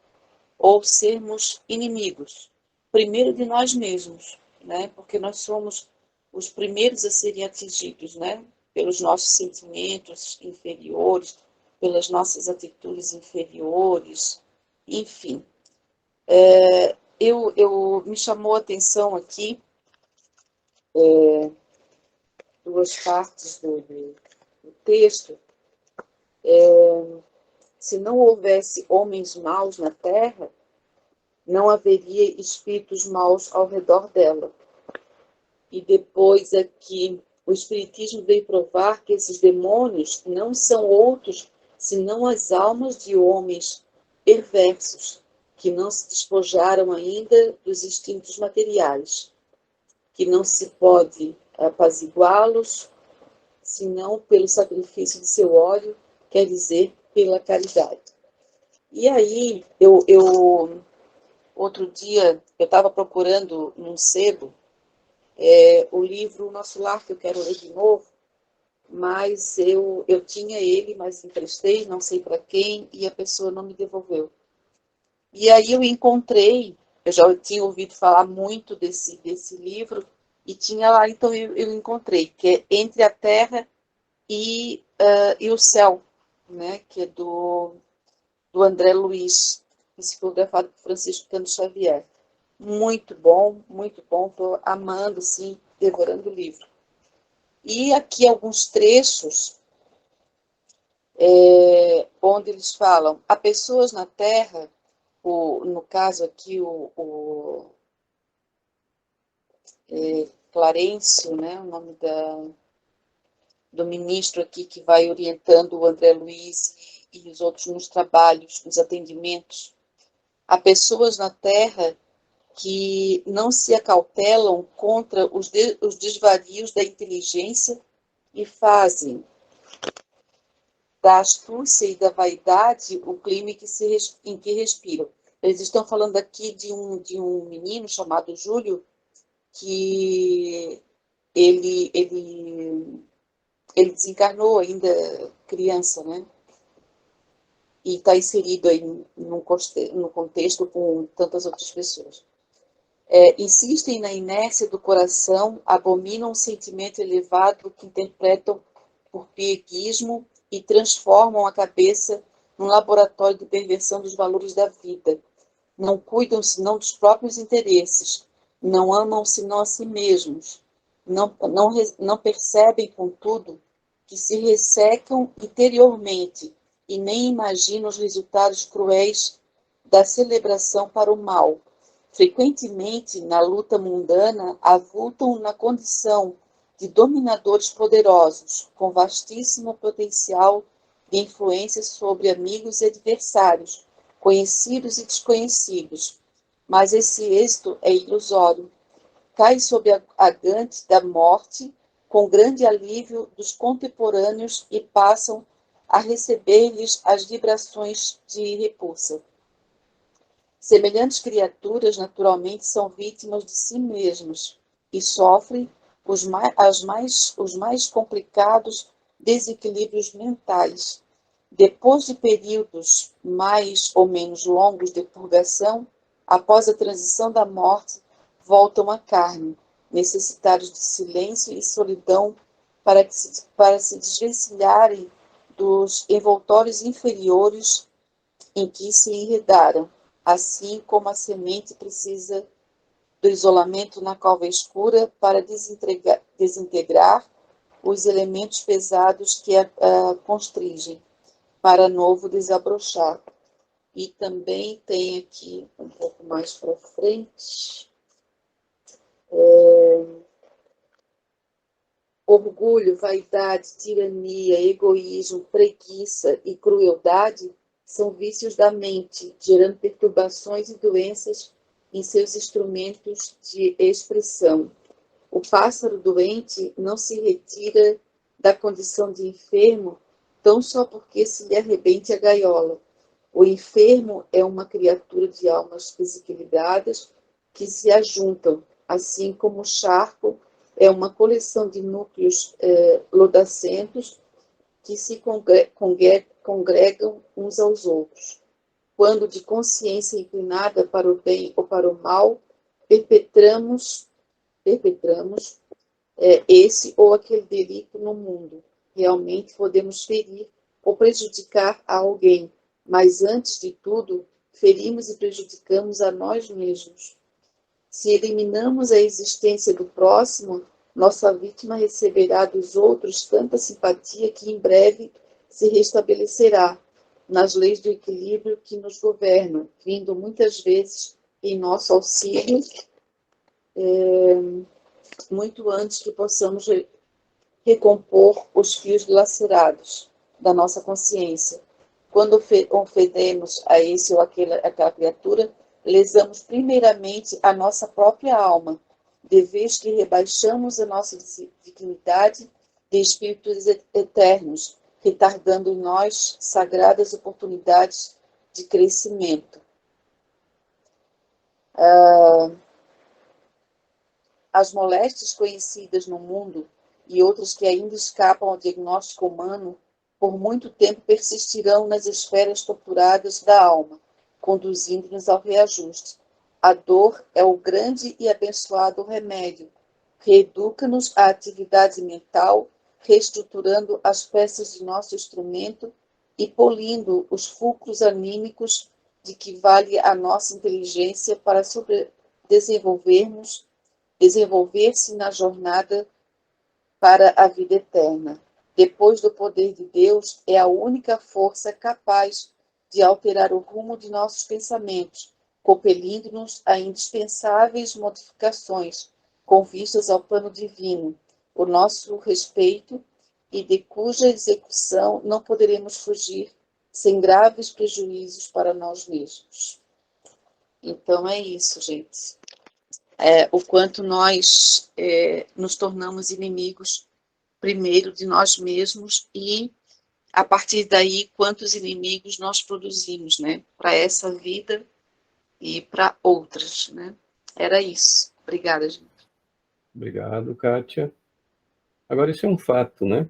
ou sermos inimigos, primeiro de nós mesmos, né? Porque nós somos os primeiros a serem atingidos, né? Pelos nossos sentimentos inferiores, pelas nossas atitudes inferiores, enfim. Me chamou a atenção aqui duas partes do texto. Se não houvesse homens maus na Terra, não haveria espíritos maus ao redor dela. E depois aqui, o Espiritismo veio provar que esses demônios não são outros senão as almas de homens perversos, que não se despojaram ainda dos instintos materiais, que não se pode apaziguá-los, senão pelo sacrifício de seu óleo, quer dizer, pela caridade. E aí, outro dia, eu estava procurando num sebo o livro Nosso Lar, que eu quero ler de novo, mas eu tinha ele, mas emprestei, não sei para quem, e a pessoa não me devolveu. E aí eu encontrei, eu já tinha ouvido falar muito desse livro, e tinha lá, então eu encontrei, que é Entre a Terra e o Céu, né, que é do André Luiz, psicografado por Francisco Cândido Xavier. Muito bom, estou amando, assim, devorando o livro. E aqui alguns trechos onde eles falam, há pessoas na Terra, no caso aqui o Clarencio, né, o nome do ministro aqui que vai orientando o André Luiz e os outros nos trabalhos, nos atendimentos. Há pessoas na Terra que não se acautelam contra os desvarios da inteligência e fazem da astúcia e da vaidade o clima em que respiram. Eles estão falando aqui de um menino chamado Júlio, que ele desencarnou ainda criança, né? E está inserido aí no contexto com tantas outras pessoas. Insistem na inércia do coração, abominam um sentimento elevado que interpretam por pieguismo e transformam a cabeça num laboratório de perversão dos valores da vida. Não cuidam senão dos próprios interesses, não amam senão a si mesmos, não percebem, contudo, que se ressecam interiormente e nem imaginam os resultados cruéis da celebração para o mal. Frequentemente, na luta mundana, avultam na condição de dominadores poderosos, com vastíssimo potencial de influência sobre amigos e adversários, conhecidos e desconhecidos. Mas esse êxito é ilusório. Cai sob a gante da morte, com grande alívio dos contemporâneos e passam a receber-lhes as vibrações de repulsa. Semelhantes criaturas, naturalmente, são vítimas de si mesmas e sofrem os mais complicados desequilíbrios mentais. Depois de períodos mais ou menos longos de purgação, após a transição da morte, voltam à carne, necessitados de silêncio e solidão para se desvencilharem dos envoltórios inferiores em que se enredaram, assim como a semente precisa do isolamento na cova escura para desintegrar os elementos pesados que a constringem, para novo desabrochar. E também tem aqui, um pouco mais para frente, orgulho, vaidade, tirania, egoísmo, preguiça e crueldade são vícios da mente, gerando perturbações e doenças em seus instrumentos de expressão. O pássaro doente não se retira da condição de enfermo tão só porque se lhe arrebente a gaiola. O enfermo é uma criatura de almas desequilibradas que se ajuntam, assim como o charco é uma coleção de núcleos lodacentos que se congregam uns aos outros. Quando de consciência inclinada para o bem ou para o mal, perpetramos esse ou aquele delito no mundo. Realmente podemos ferir ou prejudicar a alguém, mas antes de tudo, ferimos e prejudicamos a nós mesmos. Se eliminamos a existência do próximo, nossa vítima receberá dos outros tanta simpatia que em breve se restabelecerá nas leis do equilíbrio que nos governam, vindo muitas vezes em nosso auxílio, muito antes que possamos recompor os fios dilacerados da nossa consciência. Quando ofendemos a esse ou aquela criatura, lesamos primeiramente a nossa própria alma, de vez que rebaixamos a nossa dignidade de espíritos eternos, retardando em nós sagradas oportunidades de crescimento. As moléstias conhecidas no mundo e outras que ainda escapam ao diagnóstico humano, por muito tempo persistirão nas esferas torturadas da alma, conduzindo-nos ao reajuste. A dor é o grande e abençoado remédio. Reeduca-nos à atividade mental, reestruturando as peças de nosso instrumento e polindo os fulcros anímicos de que vale a nossa inteligência para desenvolver-se na jornada para a vida eterna. Depois do poder de Deus, é a única força capaz de alterar o rumo de nossos pensamentos, compelindo-nos a indispensáveis modificações, com vistas ao plano divino, o nosso respeito e de cuja execução não poderemos fugir sem graves prejuízos para nós mesmos. Então é isso, gente. O quanto nós nos tornamos inimigos, primeiro de nós mesmos e a partir daí, quantos inimigos nós produzimos, né? Para essa vida e para outras, né? Era isso. Obrigada, gente. Obrigado, Kátia. Agora, isso é um fato, né?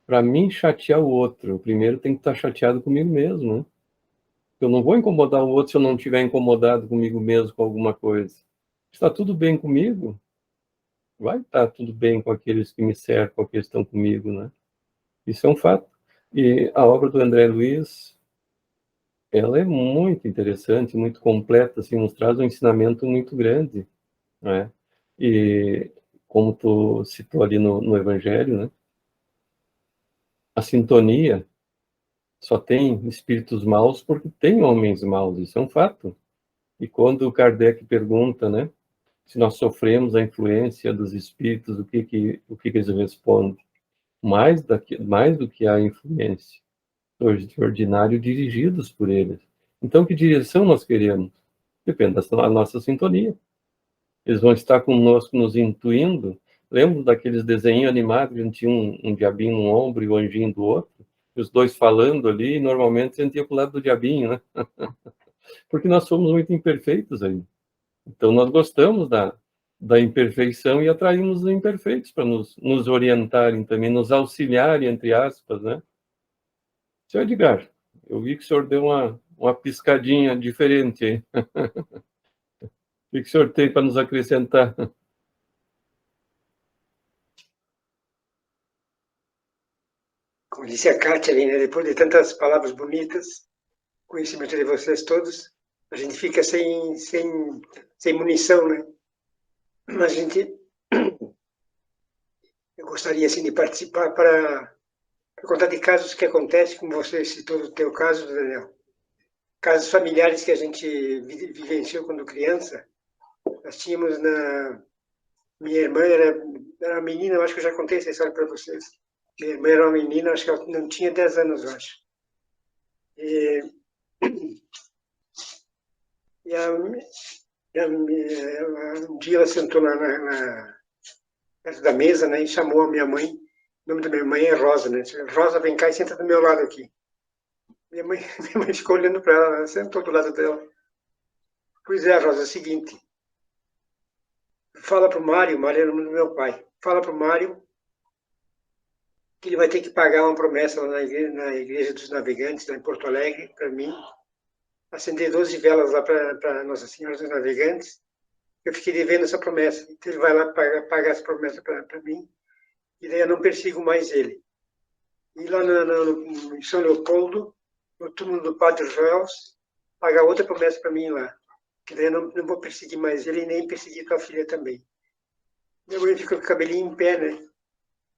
Para mim, chatear o outro, primeiro tem que estar chateado comigo mesmo, né? Eu não vou incomodar o outro se eu não estiver incomodado comigo mesmo com alguma coisa. Está tudo bem comigo? Vai estar tudo bem com aqueles que me cercam, com aqueles que estão comigo, né? Isso é um fato. E a obra do André Luiz, ela é muito interessante, muito completa, assim, nos traz um ensinamento muito grande, né? E como tu citou ali no Evangelho, né? A sintonia só tem espíritos maus porque tem homens maus, isso é um fato. E quando Kardec pergunta, né, se nós sofremos a influência dos espíritos, o que eles respondem? Mais do que a influência, de ordinário dirigidos por eles. Então, que direção nós queremos? Depende da nossa sintonia. Eles vão estar conosco nos intuindo. Lembro daqueles desenhos animados, que a gente tinha um diabinho no ombro e o anjinho do outro, e os dois falando ali, e normalmente a gente ia para o lado do diabinho, né? Porque nós somos muito imperfeitos aí. Então, nós gostamos da imperfeição e atraímos os imperfeitos para nos orientarem também, nos auxiliarem, entre aspas, né? Seu Edgar, eu vi que o senhor deu uma piscadinha diferente aí. O que o senhor tem para nos acrescentar? Como disse a Kátia ali, né, depois de tantas palavras bonitas, conhecimento de vocês todos, a gente fica sem munição, né? Mas a gente... Eu gostaria, assim, de participar para contar de casos que acontecem, como você citou no teu caso, Daniel. Casos familiares que a gente vivenciou quando criança. Nós tínhamos Minha irmã era uma menina, eu acho que eu já contei essa história para vocês. Minha irmã era uma menina, acho que ela não tinha 10 anos, eu acho. Um dia ela sentou perto da mesa, né, e chamou a minha mãe. O nome da minha mãe é Rosa, né? Rosa, vem cá e senta do meu lado aqui. Minha mãe ficou olhando para ela, sentou do lado dela. Pois é, Rosa, é o seguinte. Fala para o Mário é o nome do meu pai. Fala para o Mário que ele vai ter que pagar uma promessa lá na igreja dos Navegantes, lá em Porto Alegre, para mim. Acender 12 velas lá para Nossa Senhora dos Navegantes. Eu fiquei devendo essa promessa. Então ele vai lá pagar essa promessa para mim. E daí eu não persigo mais ele. E lá em São Leopoldo, no túmulo do Padre Joels, pagar outra promessa para mim lá. Que daí eu não vou perseguir mais ele e nem perseguir tua filha também. Minha mãe ficou com o cabelinho em pé, né?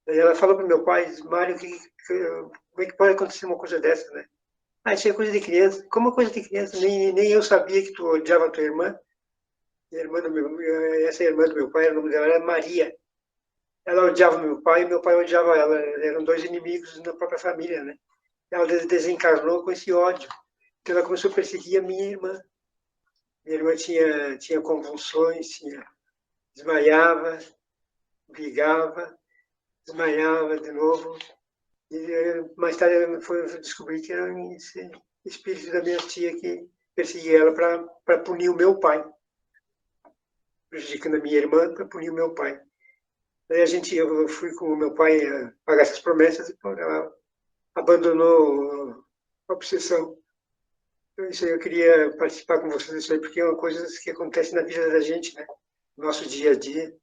Daí ela falou para meu pai, Mário, como é que pode acontecer uma coisa dessa, né? Ah, isso é coisa de criança. Como coisa de criança? Nem eu sabia que tu odiava a tua irmã. Essa irmã do meu pai, o nome dela era Maria. Ela odiava meu pai e meu pai odiava ela. Eram dois inimigos na própria família, né? Ela desencarnou com esse ódio. Então ela começou a perseguir a minha irmã. Minha irmã tinha convulsões, desmaiava, brigava, desmaiava de novo. E mais tarde eu descobri que era esse espírito da minha tia que perseguia ela para punir o meu pai. Prejudicando a minha irmã para punir o meu pai. Daí eu fui com o meu pai pagar essas promessas e ela abandonou a obsessão. Então, isso aí eu queria participar com vocês disso aí, porque é uma coisa que acontece na vida da gente, né? No nosso dia a dia.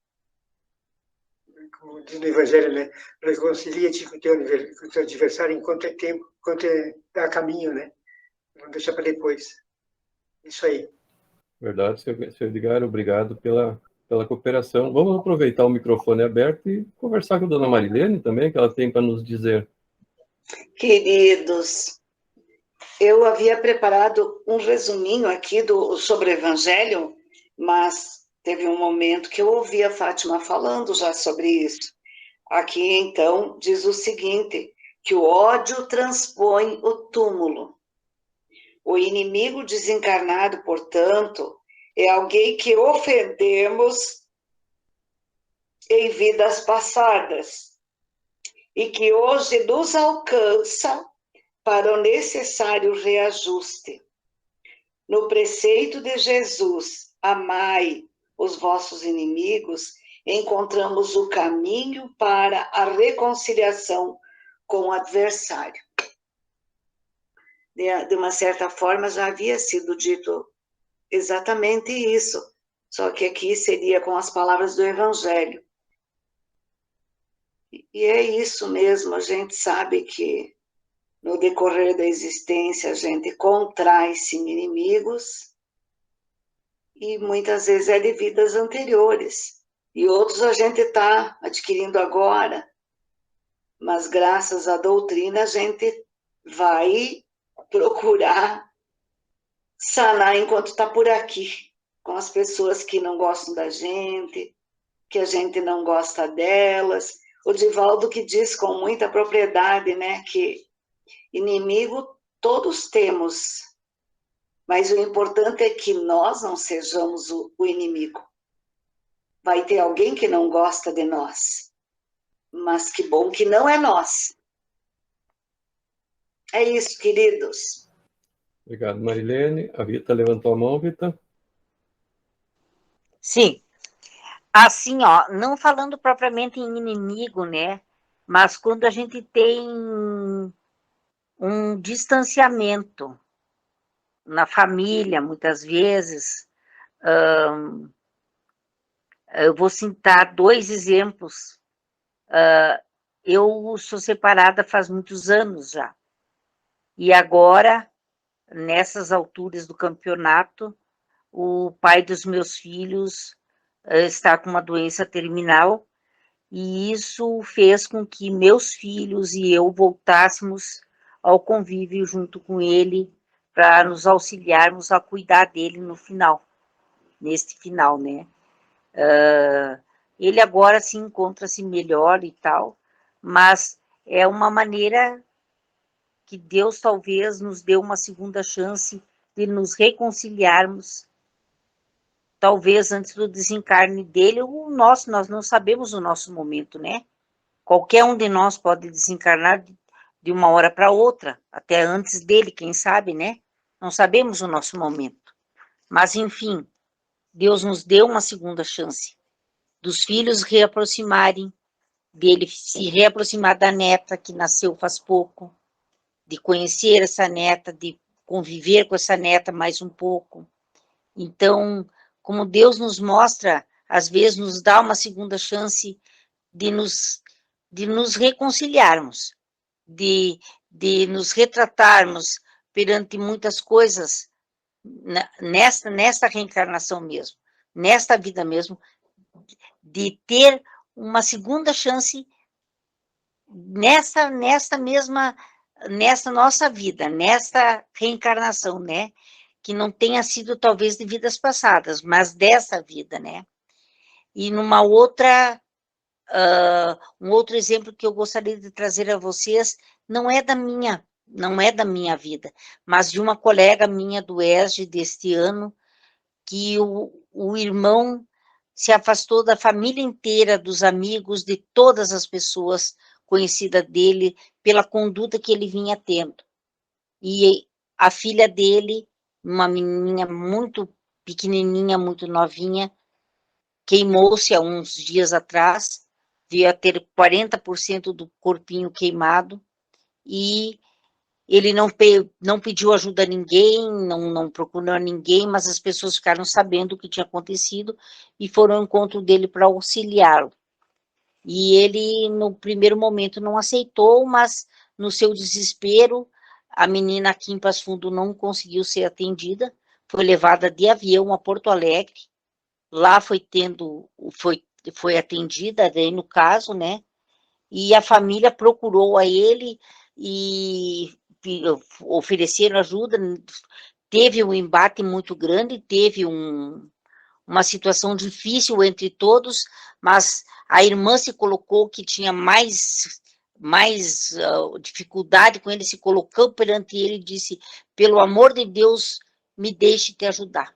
Como diz no Evangelho, né? Reconcilia-te com o teu adversário enquanto é tempo, enquanto dá caminho, né? Não deixa para depois. Isso aí. Verdade, senhor Edgar, obrigado pela cooperação. Vamos aproveitar o microfone aberto e conversar com a dona Marilene também, que ela tem para nos dizer. Queridos, eu havia preparado um resuminho aqui sobre o Evangelho, mas teve um momento que eu ouvi a Fátima falando já sobre isso. Aqui, então, diz o seguinte, que o ódio transpõe o túmulo. O inimigo desencarnado, portanto, é alguém que ofendemos em vidas passadas. e que hoje nos alcança para o necessário reajuste. No preceito de Jesus, amai os vossos inimigos, encontramos o caminho para a reconciliação com o adversário. De uma certa forma, já havia sido dito exatamente isso, só que aqui seria com as palavras do Evangelho. E é isso mesmo, a gente sabe que no decorrer da existência a gente contrai-se inimigos e muitas vezes é de vidas anteriores. E outros a gente está adquirindo agora, mas graças à doutrina a gente vai procurar sanar enquanto está por aqui, com as pessoas que não gostam da gente, que a gente não gosta delas. O Divaldo que diz com muita propriedade, né, que inimigo todos temos, mas o importante é que nós não sejamos o inimigo. Vai ter alguém que não gosta de nós, mas que bom que não é nós. É isso, queridos. Obrigado, Marilene. A Rita levantou a mão, Rita. Sim. Assim, ó, não falando propriamente em inimigo, né? Mas quando a gente tem um distanciamento na família, muitas vezes, eu vou citar 2 exemplos. Eu sou separada faz muitos anos já. E agora, nessas alturas do campeonato, o pai dos meus filhos está com uma doença terminal, e isso fez com que meus filhos e eu voltássemos ao convívio junto com ele, para nos auxiliarmos a cuidar dele no final, neste final, né? Ele agora se encontra-se melhor e tal, mas é uma maneira que Deus talvez nos deu uma segunda chance de nos reconciliarmos, talvez antes do desencarne dele, nós não sabemos o nosso momento, né? Qualquer um de nós pode desencarnar de uma hora para outra, até antes dele, quem sabe, né? Não sabemos o nosso momento. Mas, enfim, Deus nos deu uma segunda chance dos filhos reaproximarem, dele se reaproximar da neta que nasceu faz pouco, de conhecer essa neta, de conviver com essa neta mais um pouco. Então, como Deus nos mostra, às vezes nos dá uma segunda chance de nos reconciliarmos, de nos retratarmos perante muitas coisas nesta reencarnação mesmo, nesta vida mesmo, de ter uma segunda chance nessa nossa vida, nesta reencarnação, né? Que não tenha sido talvez de vidas passadas, mas dessa vida, né? E numa outra, um outro exemplo que eu gostaria de trazer a vocês, não é da minha vida, mas de uma colega minha do ESG deste ano, que o irmão se afastou da família inteira, dos amigos, de todas as pessoas conhecidas dele, pela conduta que ele vinha tendo. E a filha dele, uma menininha muito pequenininha, muito novinha, queimou-se há uns dias atrás, veio a ter 40% do corpinho queimado, e ele não pediu ajuda a ninguém, não procurou ninguém, mas as pessoas ficaram sabendo o que tinha acontecido e foram ao encontro dele para auxiliá-lo. E ele, no primeiro momento, não aceitou, mas no seu desespero, a menina aqui em Passo Fundo não conseguiu ser atendida, foi levada de avião a Porto Alegre, lá foi atendida, daí no caso, né? E a família procurou a ele e ofereceram ajuda, teve um embate muito grande, teve uma situação difícil entre todos, mas a irmã se colocou, que tinha mais dificuldade com ele, se colocou perante ele e disse: pelo amor de Deus, me deixe te ajudar.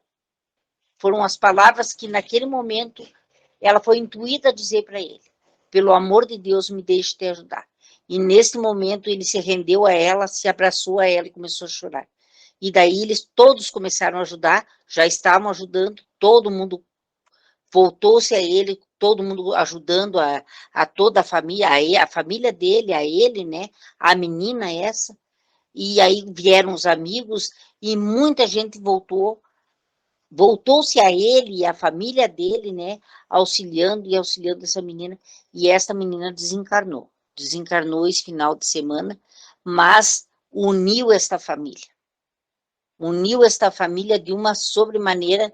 Foram as palavras que naquele momento ela foi intuída a dizer para ele: pelo amor de Deus, me deixe te ajudar. E nesse momento ele se rendeu a ela, se abraçou a ela e começou a chorar. E daí eles todos começaram a ajudar, já estavam ajudando, todo mundo voltou-se a ele, todo mundo ajudando a toda a família dele, a ele, né, a menina essa, e aí vieram os amigos, e muita gente voltou-se a ele e a família dele, né, auxiliando essa menina, e essa menina desencarnou esse final de semana, mas uniu esta família de uma sobremaneira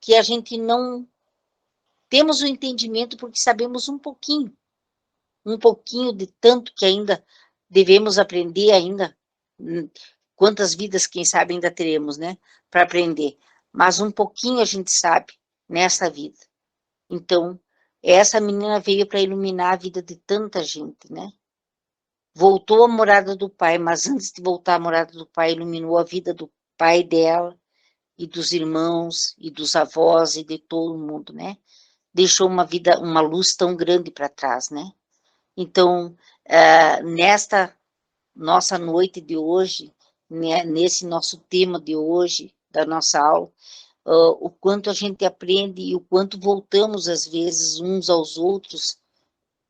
que a gente não temos o entendimento porque sabemos um pouquinho de tanto que ainda devemos aprender ainda, quantas vidas, quem sabe, ainda teremos, né, para aprender, mas um pouquinho a gente sabe nessa vida. Então, essa menina veio para iluminar a vida de tanta gente, né, voltou à morada do pai, mas antes de voltar à morada do pai, iluminou a vida do pai dela, e dos irmãos, e dos avós, e de todo mundo, né, deixou uma luz tão grande para trás, né. Então, nesta nossa noite de hoje, né, nesse nosso tema de hoje, da nossa aula, o quanto a gente aprende e o quanto voltamos, às vezes, uns aos outros,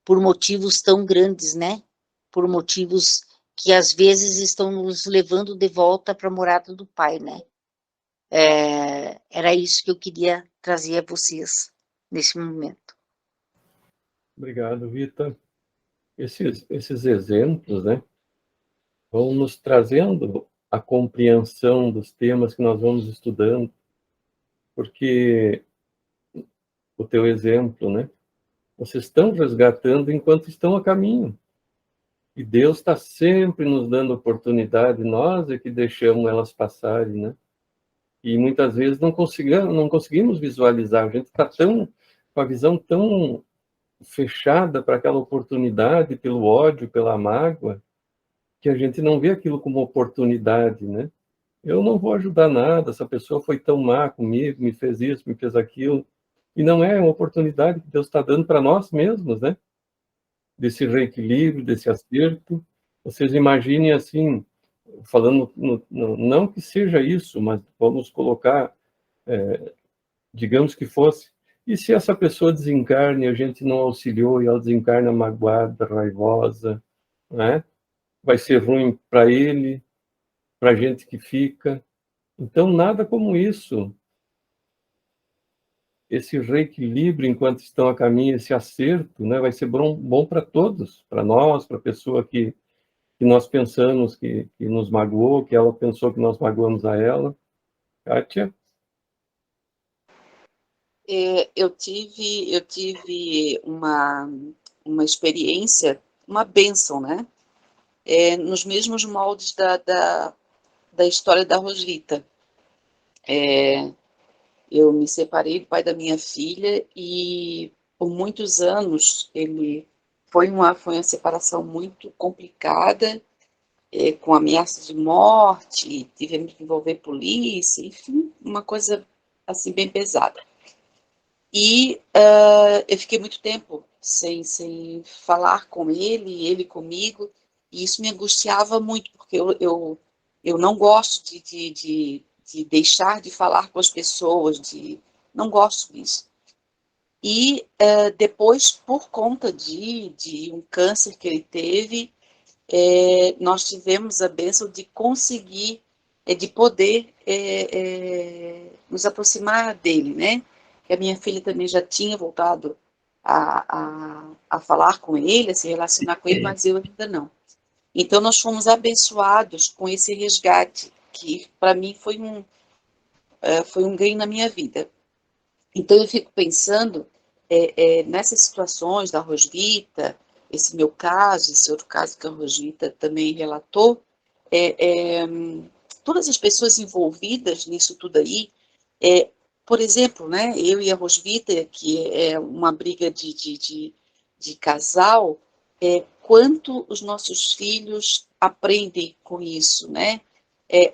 por motivos tão grandes, né? Por motivos que, às vezes, estão nos levando de volta para a morada do Pai, né? Era isso que eu queria trazer a vocês, nesse momento. Obrigado, Rita. Esses exemplos, né, vão nos trazendo a compreensão dos temas que nós vamos estudando, porque o teu exemplo, né, vocês estão resgatando enquanto estão a caminho. E Deus está sempre nos dando oportunidade, nós é que deixamos elas passarem, né? E muitas vezes não conseguimos visualizar, a gente está com a visão tão fechada para aquela oportunidade, pelo ódio, pela mágoa, que a gente não vê aquilo como oportunidade, né? Eu não vou ajudar nada, essa pessoa foi tão má comigo, me fez isso, me fez aquilo. E não é uma oportunidade que Deus está dando para nós mesmos, né? Desse reequilíbrio, desse acerto. Vocês imaginem assim, falando, não que seja isso, mas vamos colocar, digamos que fosse, e se essa pessoa desencarne e a gente não auxiliou e ela desencarna magoada, raivosa, né? Vai ser ruim para ele, para a gente que fica. Então, nada como isso. Esse reequilíbrio enquanto estão a caminho, esse acerto, né, vai ser bom para todos, para nós, para a pessoa que nós pensamos que nos magoou, que ela pensou que nós magoamos a ela. Kátia? Eu tive uma experiência, uma bênção, né? Nos mesmos moldes da história da Rosvita. Eu me separei do pai da minha filha e por muitos anos foi uma separação muito complicada, com ameaça de morte, tivemos que envolver polícia, enfim, uma coisa assim bem pesada. E eu fiquei muito tempo sem falar com ele comigo, e isso me angustiava muito, porque eu não gosto de deixar de falar com as pessoas, não gosto disso. E depois, por conta de um câncer que ele teve, nós tivemos a bênção de conseguir, de poder nos aproximar dele, né? Que a minha filha também já tinha voltado a falar com ele, a se relacionar com ele, mas eu ainda não. Então, nós fomos abençoados com esse resgate, que para mim foi um ganho na minha vida. Então, eu fico pensando nessas situações da Rosvita, esse meu caso, esse outro caso que a Rosvita também relatou, todas as pessoas envolvidas nisso tudo aí, por exemplo, né, eu e a Rosvita, que é uma briga de casal, quanto os nossos filhos aprendem com isso, né?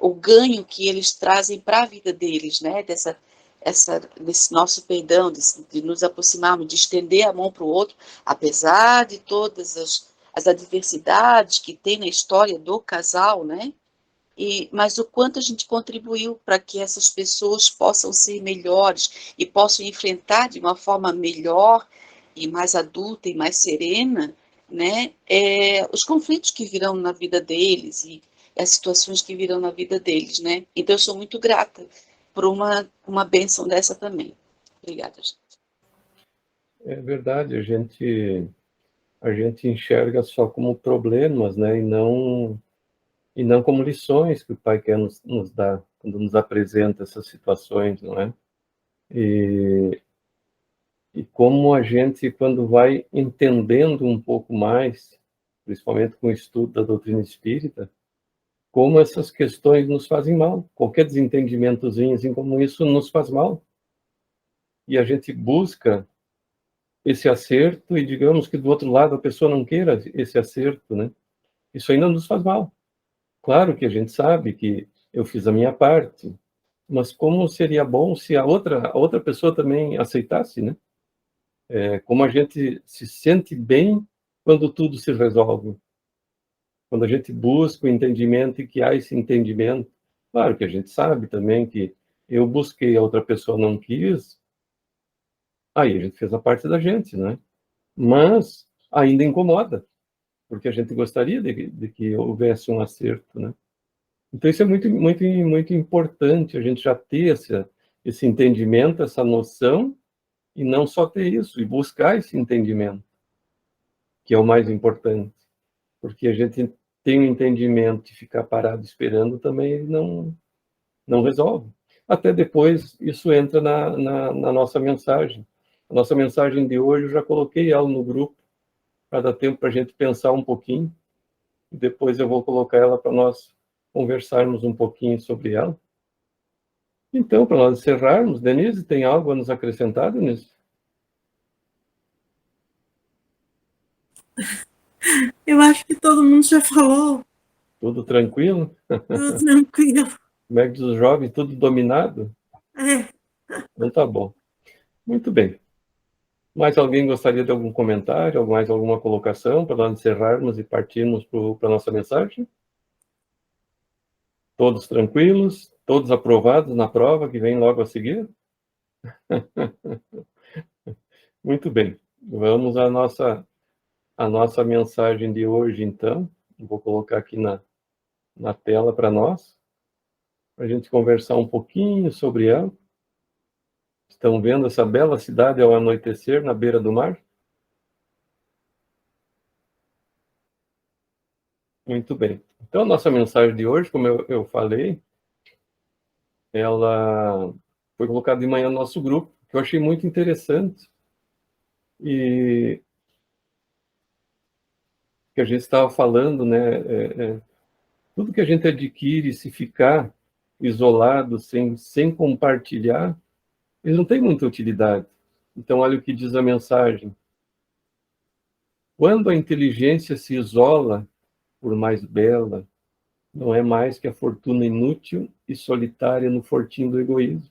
O ganho que eles trazem para a vida deles, né? Desse nosso perdão, de nos aproximarmos, de estender a mão para o outro, apesar de todas as adversidades que tem na história do casal, né? Mas o quanto a gente contribuiu para que essas pessoas possam ser melhores e possam enfrentar de uma forma melhor e mais adulta e mais serena, né, os conflitos que virão na vida deles e as situações que virão na vida deles, né? Então eu sou muito grata por uma bênção dessa também. Obrigada, gente. É verdade, a gente enxerga só como problemas, né, e não como lições que o Pai quer nos dar quando nos apresenta essas situações, não é? E como a gente, quando vai entendendo um pouco mais, principalmente com o estudo da doutrina espírita, como essas questões nos fazem mal. Qualquer desentendimentozinho, assim como isso, nos faz mal. E a gente busca esse acerto e, digamos que do outro lado a pessoa não queira esse acerto, né? Isso ainda nos faz mal. Claro que a gente sabe que eu fiz a minha parte, mas como seria bom se a outra pessoa também aceitasse, né? Como a gente se sente bem quando tudo se resolve. Quando a gente busca o entendimento e que há esse entendimento. Claro que a gente sabe também que eu busquei, a outra pessoa não quis, aí a gente fez a parte da gente, né? Mas ainda incomoda, porque a gente gostaria de que houvesse um acerto, né? Então isso é muito, muito, muito importante, a gente já ter esse entendimento, essa noção, e não só ter isso, e buscar esse entendimento, que é o mais importante. Porque a gente tem um entendimento de ficar parado esperando também, ele não resolve. Até depois, isso entra na nossa mensagem. A nossa mensagem de hoje, eu já coloquei ela no grupo, para dar tempo para a gente pensar um pouquinho, e depois eu vou colocar ela para nós conversarmos um pouquinho sobre ela. Então, para nós encerrarmos, Denise, tem algo a nos acrescentar, Denise? Eu acho que todo mundo já falou. Tudo tranquilo? Tudo tranquilo. Como é que os jovens, tudo dominado? É. Então tá bom. Muito bem. Mais alguém gostaria de algum comentário, mais alguma colocação para nós encerrarmos e partirmos para a nossa mensagem? Todos tranquilos? Todos aprovados na prova que vem logo a seguir? Muito bem. Vamos à nossa mensagem de hoje, então. Vou colocar aqui na tela para nós, para a gente conversar um pouquinho sobre ela. Estão vendo essa bela cidade ao anoitecer, na beira do mar? Muito bem. Então, a nossa mensagem de hoje, como eu falei, ela foi colocada de manhã no nosso grupo, que eu achei muito interessante. E que a gente estava falando, né? Tudo que a gente adquire, se ficar isolado, sem compartilhar, ele não tem muita utilidade. Então, olha o que diz a mensagem. Quando a inteligência se isola, por mais bela, não é mais que a fortuna inútil e solitária no fortim do egoísmo.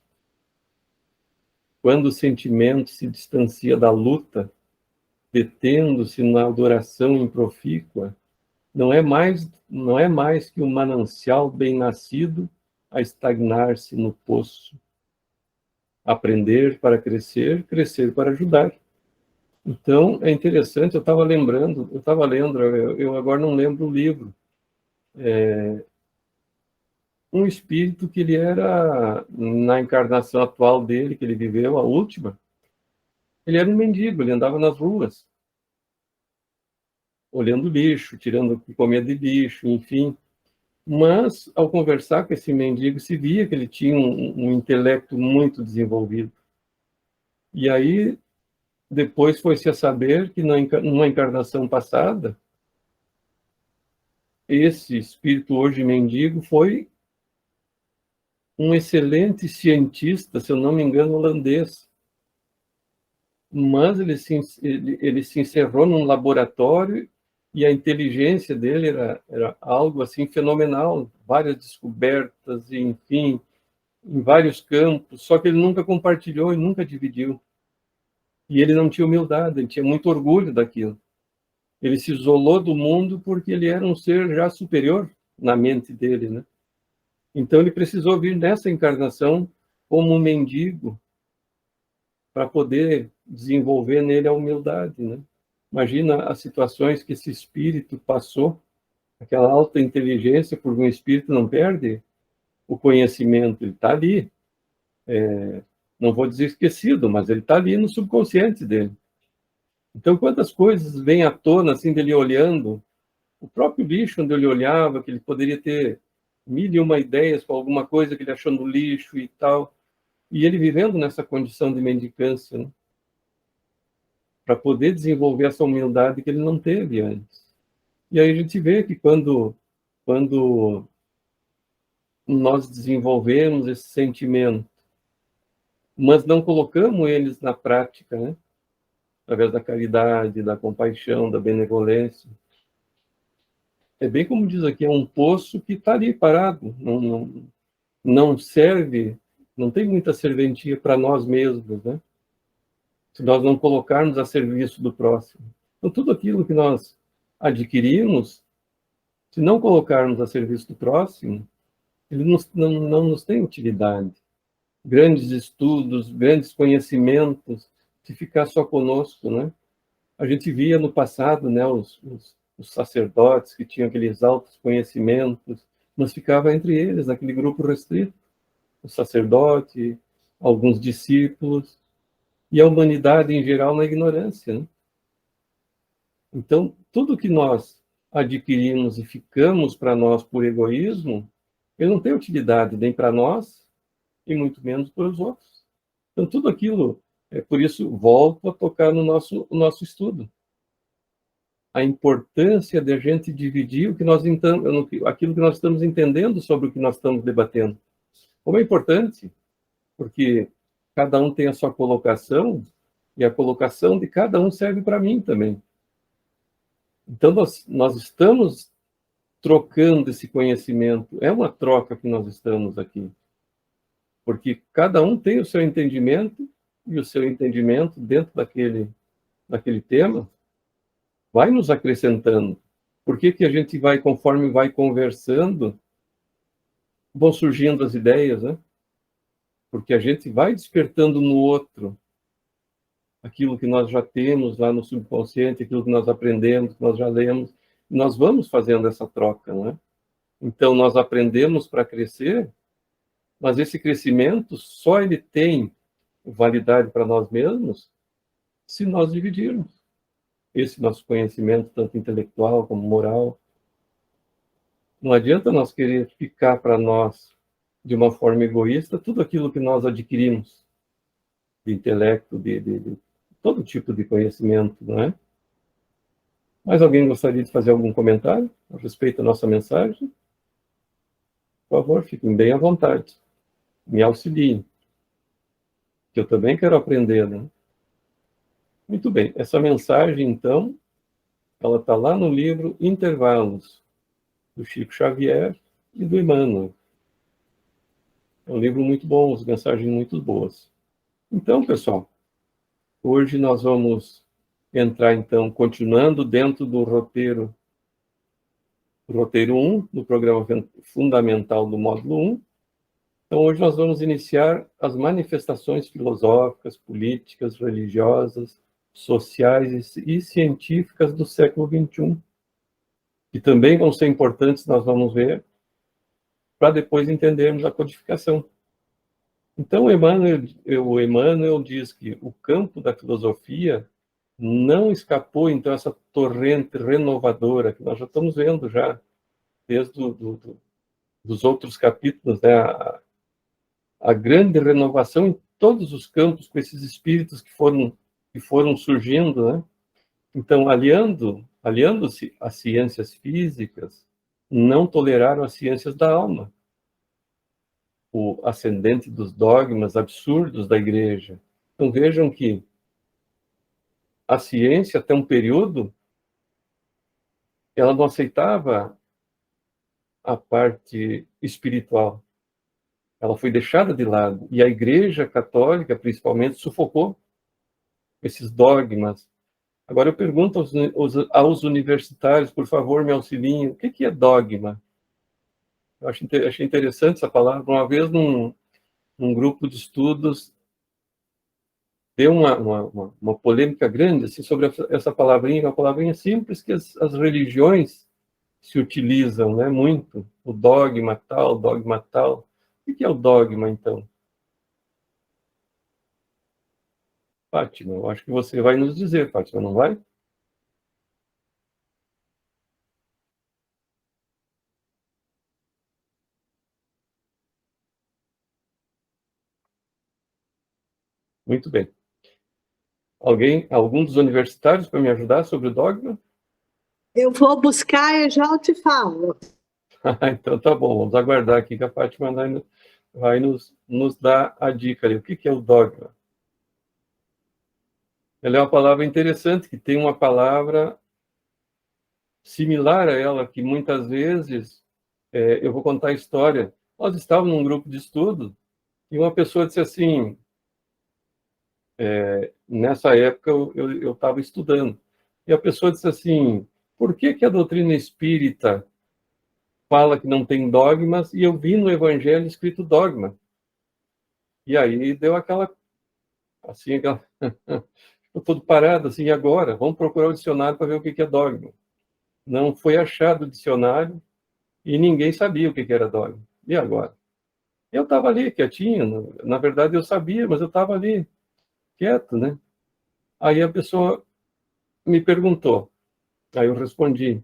Quando o sentimento se distancia da luta, detendo-se na adoração improfícua, não é mais que um manancial bem-nascido a estagnar-se no poço. Aprender para crescer, crescer para ajudar. Então, é interessante, eu estava lendo, eu agora não lembro o livro, um espírito que ele era, na encarnação atual dele, que ele viveu, a última, ele era um mendigo, ele andava nas ruas, olhando lixo, tirando o que comia de lixo, enfim. Mas, ao conversar com esse mendigo, se via que ele tinha um intelecto muito desenvolvido. E aí, depois foi-se a saber que, numa encarnação passada, esse espírito hoje mendigo foi um excelente cientista, se eu não me engano, holandês. Mas ele se encerrou num laboratório e a inteligência dele era algo assim fenomenal, várias descobertas, enfim, em vários campos, só que ele nunca compartilhou e nunca dividiu. E ele não tinha humildade, ele tinha muito orgulho daquilo. Ele se isolou do mundo porque ele era um ser já superior na mente dele, né? Então ele precisou vir nessa encarnação como um mendigo para poder desenvolver nele a humildade, né? Imagina as situações que esse espírito passou, aquela alta inteligência, porque um espírito não perde o conhecimento, ele está ali. Não vou dizer esquecido, mas ele está ali no subconsciente dele. Então, quantas coisas vêm à tona, assim, dele olhando, o próprio lixo onde ele olhava, que ele poderia ter mil e uma ideias com alguma coisa que ele achou no lixo e tal, e ele vivendo nessa condição de mendicância, né? Para poder desenvolver essa humildade que ele não teve antes. E aí a gente vê que quando nós desenvolvemos esse sentimento, mas não colocamos eles na prática, né? Através da caridade, da compaixão, da benevolência. É bem como diz aqui, é um poço que está ali parado, não serve, não tem muita serventia para nós mesmos, né? Se nós não colocarmos a serviço do próximo. Então, tudo aquilo que nós adquirimos, se não colocarmos a serviço do próximo, ele não nos tem utilidade. Grandes estudos, grandes conhecimentos, se ficar só conosco, né? A gente via no passado, né, os sacerdotes que tinham aqueles altos conhecimentos, mas ficava entre eles, naquele grupo restrito, o sacerdote, alguns discípulos, e a humanidade em geral na ignorância, né? Então, tudo que nós adquirimos e ficamos para nós por egoísmo, ele não tem utilidade nem para nós e muito menos para os outros. Então, tudo aquilo, por isso, volto a tocar no nosso estudo. A importância de a gente dividir aquilo que nós estamos entendendo sobre o que nós estamos debatendo. Como é importante, porque cada um tem a sua colocação, e a colocação de cada um serve para mim também. Então, nós estamos trocando esse conhecimento, é uma troca que nós estamos aqui. Porque cada um tem o seu entendimento, e o seu entendimento dentro daquele tema vai nos acrescentando. Por que a gente vai, conforme vai conversando, vão surgindo as ideias, né? Porque a gente vai despertando no outro aquilo que nós já temos lá no subconsciente, aquilo que nós aprendemos, que nós já lemos, e nós vamos fazendo essa troca, não é? Então, nós aprendemos para crescer, mas esse crescimento só ele tem validade para nós mesmos se nós dividirmos esse nosso conhecimento, tanto intelectual como moral. Não adianta nós querer ficar para nós, de uma forma egoísta, tudo aquilo que nós adquirimos de intelecto, de todo tipo de conhecimento, não é? Mais alguém gostaria de fazer algum comentário a respeito da nossa mensagem? Por favor, fiquem bem à vontade. Me auxiliem, que eu também quero aprender, né? Muito bem, essa mensagem, então, ela está lá no livro Intervalos, do Chico Xavier e do Emmanuel. É um livro muito bom, as mensagens muito boas. Então, pessoal, hoje nós vamos entrar, então, continuando dentro do roteiro 1, do programa fundamental do módulo 1. Então, hoje nós vamos iniciar as manifestações filosóficas, políticas, religiosas, sociais e científicas do século XXI, que também vão ser importantes, nós vamos ver, para depois entendermos a codificação. Então, o Emmanuel diz que o campo da filosofia não escapou, então, essa torrente renovadora, que nós já estamos vendo já, desde dos outros capítulos, né? A grande renovação em todos os campos, com esses espíritos que foram surgindo, né? Então, aliando-se às ciências físicas, não toleraram as ciências da alma, o ascendente dos dogmas absurdos da igreja. Então, vejam que a ciência, até um período, ela não aceitava a parte espiritual. Ela foi deixada de lado. E a Igreja Católica, principalmente, sufocou esses dogmas Agora eu pergunto aos universitários, por favor, me auxiliem, o que é dogma? Eu achei interessante essa palavra. Uma vez, num grupo de estudos, deu uma polêmica grande assim, sobre essa palavrinha, uma palavrinha simples que as religiões se utilizam, né, muito. O dogma tal, dogma tal. O que é o dogma, então? Fátima, eu acho que você vai nos dizer, Fátima, não vai? Muito bem. Algum dos universitários para me ajudar sobre o dogma? Eu vou buscar e já te falo. Então tá bom, vamos aguardar aqui que a Fátima vai nos dar a dica ali. O que é o dogma? Ela é uma palavra interessante, que tem uma palavra similar a ela, que muitas vezes, eu vou contar a história. Nós estávamos num grupo de estudo e uma pessoa disse assim, nessa época eu estava estudando, e a pessoa disse assim, por que a doutrina espírita fala que não tem dogmas, e eu vi no Evangelho escrito dogma? E aí deu aquela eu todo parado, assim, e agora? Vamos procurar o dicionário para ver o que é dogma. Não foi achado o dicionário e ninguém sabia o que era dogma. E agora? Eu estava ali, quietinho, na verdade eu sabia, mas eu estava ali, quieto, né? Aí a pessoa me perguntou, aí eu respondi,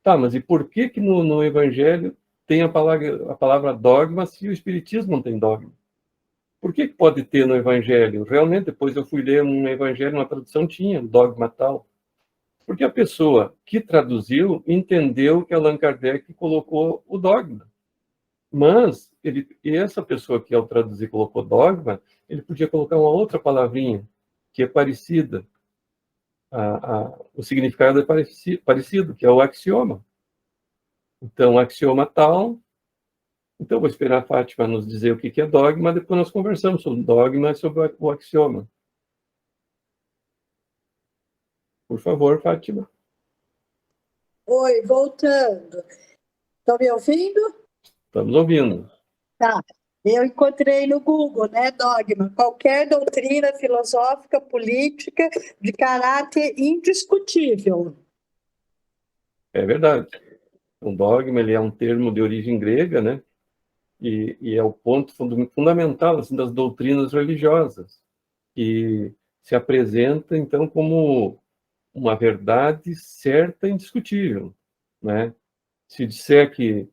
tá, mas e por que no Evangelho tem a palavra dogma se o Espiritismo não tem dogma? Por que pode ter no Evangelho? Realmente, depois eu fui ler um Evangelho, uma tradução tinha dogma tal. Porque a pessoa que traduziu entendeu que Allan Kardec colocou o dogma. Mas essa pessoa que, ao traduzir, colocou dogma, ele podia colocar uma outra palavrinha, que é parecida. O significado é parecido, que é o axioma. Então, axioma tal. Então, vou esperar a Fátima nos dizer o que é dogma, depois nós conversamos sobre dogma e sobre o axioma. Por favor, Fátima. Oi, voltando. Estão me ouvindo? Estamos ouvindo. Tá. Eu encontrei no Google, né, dogma, qualquer doutrina filosófica, política, de caráter indiscutível. É verdade. O dogma, ele é um termo de origem grega, né? E é o ponto fundamental assim, das doutrinas religiosas, que se apresenta, então, como uma verdade certa e indiscutível, né? Se disser que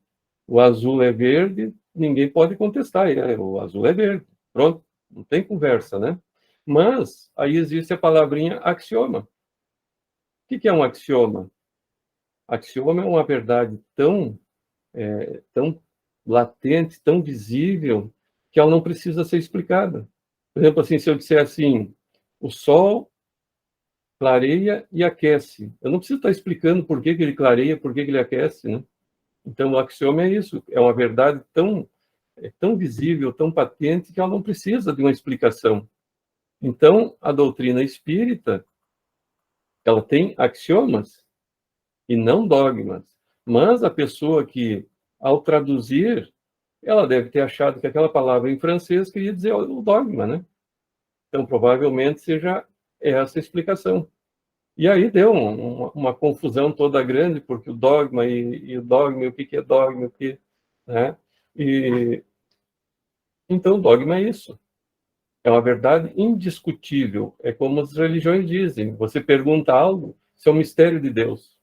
o azul é verde, ninguém pode contestar, o azul é verde, pronto, não tem conversa, né? Mas aí existe a palavrinha axioma. O que é um axioma? Axioma é uma verdade tão latente, tão visível, que ela não precisa ser explicada. Por exemplo, assim, se eu disser assim, o sol clareia e aquece, eu não preciso estar explicando por que ele clareia, por que ele aquece, né? Então, o axioma é isso, é uma verdade tão visível, tão patente, que ela não precisa de uma explicação. Então, a doutrina espírita, ela tem axiomas e não dogmas. Mas a pessoa que, ao traduzir, ela deve ter achado que aquela palavra em francês queria dizer o dogma, né? Então, provavelmente seja essa a explicação. E aí deu uma confusão toda grande, porque o dogma e o dogma, o que é dogma, o que, né? E então, o dogma é isso. É uma verdade indiscutível. É como as religiões dizem. Você pergunta algo, isso é um mistério de Deus.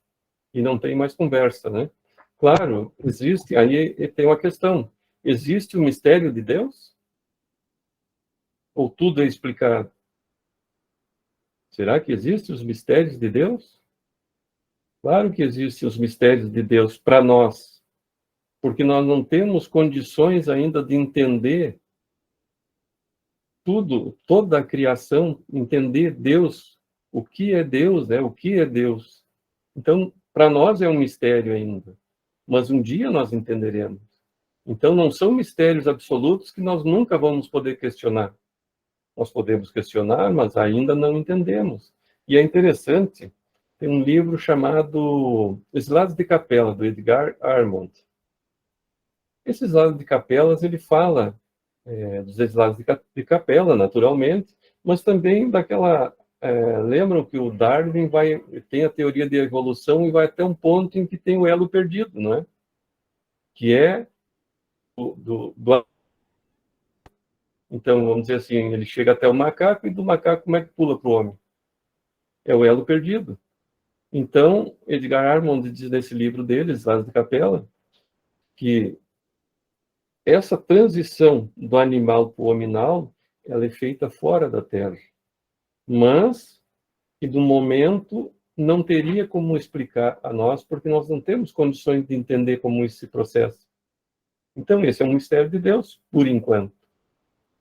E não tem mais conversa, né? Claro, existe, aí tem uma questão. Existe o mistério de Deus? Ou tudo é explicado? Será que existem os mistérios de Deus? Claro que existem os mistérios de Deus para nós, porque nós não temos condições ainda de entender tudo, toda a criação, entender Deus, o que é Deus, o que é Deus. Então, para nós é um mistério ainda, mas um dia nós entenderemos. Então, não são mistérios absolutos que nós nunca vamos poder questionar. Nós podemos questionar, mas ainda não entendemos. E é interessante, tem um livro chamado Exilados de Capela, do Edgar Armond. Esses Exilados de Capelas, ele fala dos exilados de capela, naturalmente, mas também daquela... lembram que o Darwin tem a teoria de evolução e vai até um ponto em que tem o elo perdido, não é? Que é então, vamos dizer assim, ele chega até o macaco, e do macaco como é que pula para o homem? É o elo perdido. Então, Edgar Armond diz nesse livro dele, Exilados de Capela, que essa transição do animal para o hominal, ela é feita fora da Terra. Mas que, do momento, não teria como explicar a nós, porque nós não temos condições de entender como isso se processa. Então, esse é um mistério de Deus, por enquanto.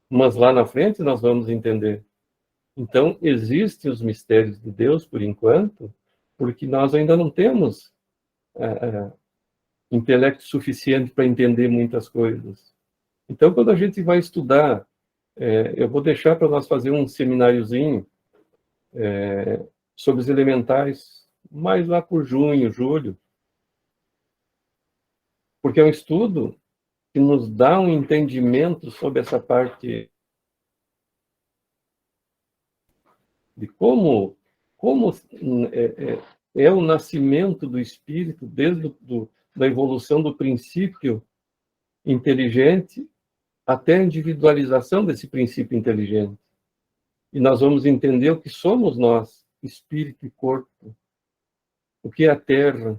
Mas lá na frente nós vamos entender. Então, existem os mistérios de Deus, por enquanto, porque nós ainda não temos intelecto suficiente para entender muitas coisas. Então, quando a gente vai estudar, eu vou deixar para nós fazer um semináriozinho sobre os elementais, mais lá por junho, julho, porque é um estudo que nos dá um entendimento sobre essa parte de como é o nascimento do espírito desde da evolução do princípio inteligente até a individualização desse princípio inteligente. E nós vamos entender o que somos nós, espírito e corpo, o que é a Terra.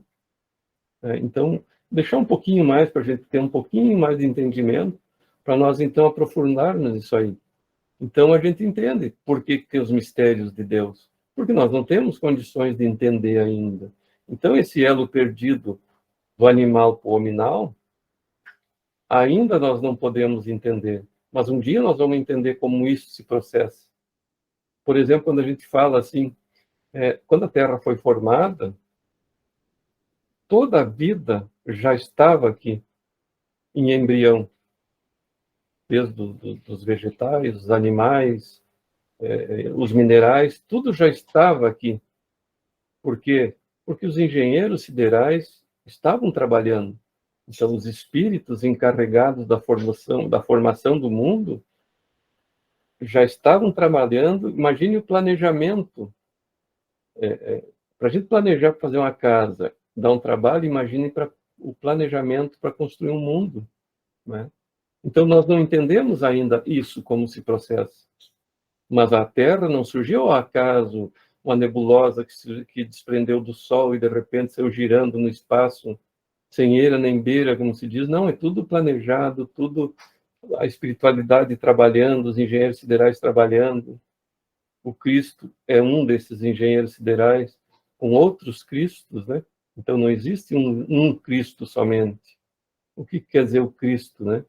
Então, deixar um pouquinho mais para a gente ter um pouquinho mais de entendimento, para nós então aprofundarmos nisso aí. Então a gente entende por que tem os mistérios de Deus, porque nós não temos condições de entender ainda. Então esse elo perdido do animal para o hominal, ainda nós não podemos entender, mas um dia nós vamos entender como isso se processa. Por exemplo, quando a gente fala assim, quando a Terra foi formada, toda a vida já estava aqui, em embrião, desde dos vegetais, os animais, os minerais, tudo já estava aqui. Por quê? Porque os engenheiros siderais estavam trabalhando. Então, os espíritos encarregados da formação do mundo já estavam trabalhando. Imagine o planejamento. Para a gente planejar para fazer uma casa, dar um trabalho, imagine o planejamento para construir um mundo, né? Então, nós não entendemos ainda isso, como se processa. Mas a Terra não surgiu ao acaso, uma nebulosa que desprendeu do Sol e, de repente, saiu girando no espaço, sem eira nem beira, como se diz. Não, é tudo planejado, tudo a espiritualidade trabalhando, os engenheiros siderais trabalhando. O Cristo é um desses engenheiros siderais, com outros Cristos, né? Então, não existe um Cristo somente. O que quer dizer o Cristo, né?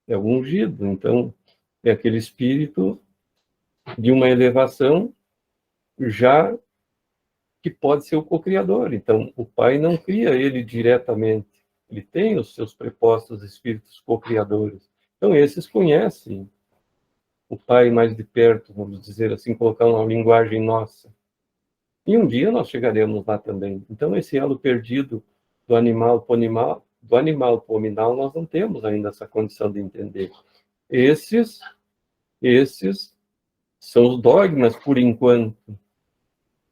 É o ungido. Então, é aquele espírito de uma elevação já que pode ser o co-criador. Então, o Pai não cria ele diretamente. Ele tem os seus prepostos espíritos co-criadores. Então, esses conhecem o Pai mais de perto, vamos dizer assim, colocar uma linguagem nossa. E um dia nós chegaremos lá também. Então, esse elo perdido do animal para o hominal, nós não temos ainda essa condição de entender. Esses são os dogmas, por enquanto,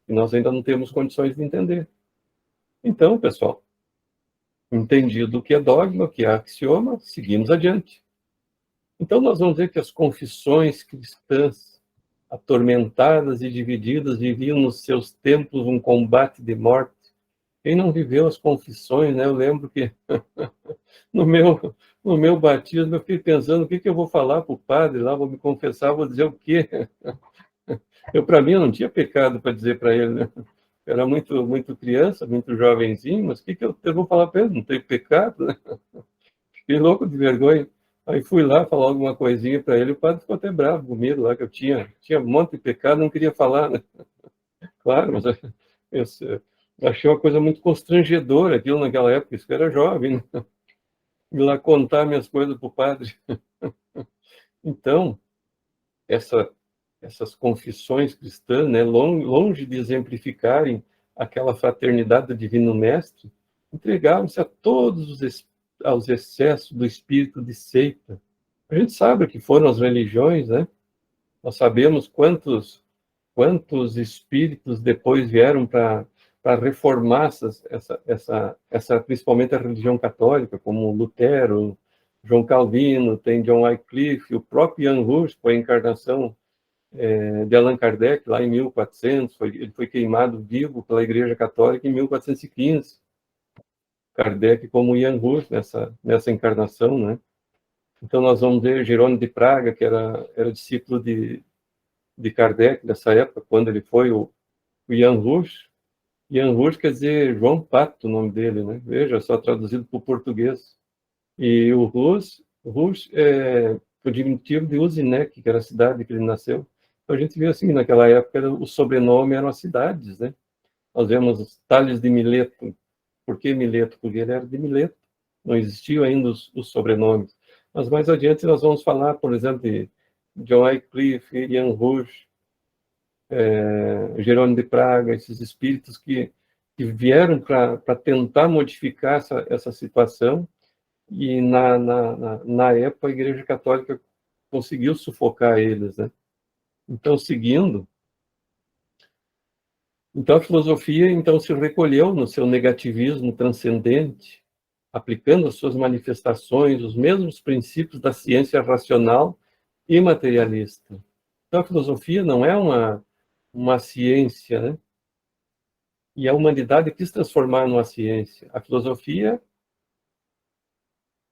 e nós ainda não temos condições de entender. Então, pessoal, entendido o que é dogma, o que é axioma, seguimos adiante. Então, nós vamos ver que as confissões cristãs, atormentadas e divididas, viviam nos seus templos um combate de morte. Quem não viveu as confissões, né? Eu lembro que no meu batismo eu fiquei pensando o que eu vou falar para o padre lá, vou me confessar, vou dizer o quê? Para mim, eu não tinha pecado para dizer para ele, né? Eu era muito criança, muito jovenzinho, mas o que eu vou falar para ele? Não tenho pecado, né? Fiquei louco de vergonha. Aí fui lá falar alguma coisinha para ele, o padre ficou até bravo comigo lá, que eu tinha um monte de pecado, não queria falar, né? Claro, mas eu achei uma coisa muito constrangedora aquilo naquela época, isso que eu era jovem, né? Ir lá contar minhas coisas para o padre. Então, essas confissões cristãs, né, longe de exemplificarem aquela fraternidade do Divino Mestre, entregavam-se a todos aos excessos do espírito de seita. A gente sabe que foram as religiões, né? Nós sabemos quantos espíritos depois vieram para reformar principalmente a religião católica, como Lutero, João Calvino, tem John Wycliffe, o próprio Jan Hus, foi a encarnação de Allan Kardec, lá em 1400, ele foi queimado vivo pela Igreja Católica em 1415. Kardec como Jan Hus nessa encarnação, né? Então nós vamos ver Jerônimo de Praga, que era discípulo de Kardec nessa época, quando ele foi o Jan Hus. Jan Hus quer dizer João Pato, o nome dele, né? Veja, só traduzido para o português. E o Hus é o diminutivo de Usinec, que era a cidade que ele nasceu. Então a gente viu assim, naquela época, o sobrenome eram as cidades, né? Nós vemos Tales de Mileto. Por que Mileto? Porque ele era de Mileto. Não existiam ainda os sobrenomes. Mas mais adiante nós vamos falar, por exemplo, de John Wycliffe, Jan Hus, Jerônimo de Praga, esses espíritos que vieram para tentar modificar essa situação, e na época a Igreja Católica conseguiu sufocar eles, né? Então, seguindo, a filosofia então se recolheu no seu negativismo transcendente, aplicando as suas manifestações os mesmos princípios da ciência racional e materialista. Então, a filosofia não é uma ciência, né? E a humanidade quis transformar numa ciência. A filosofia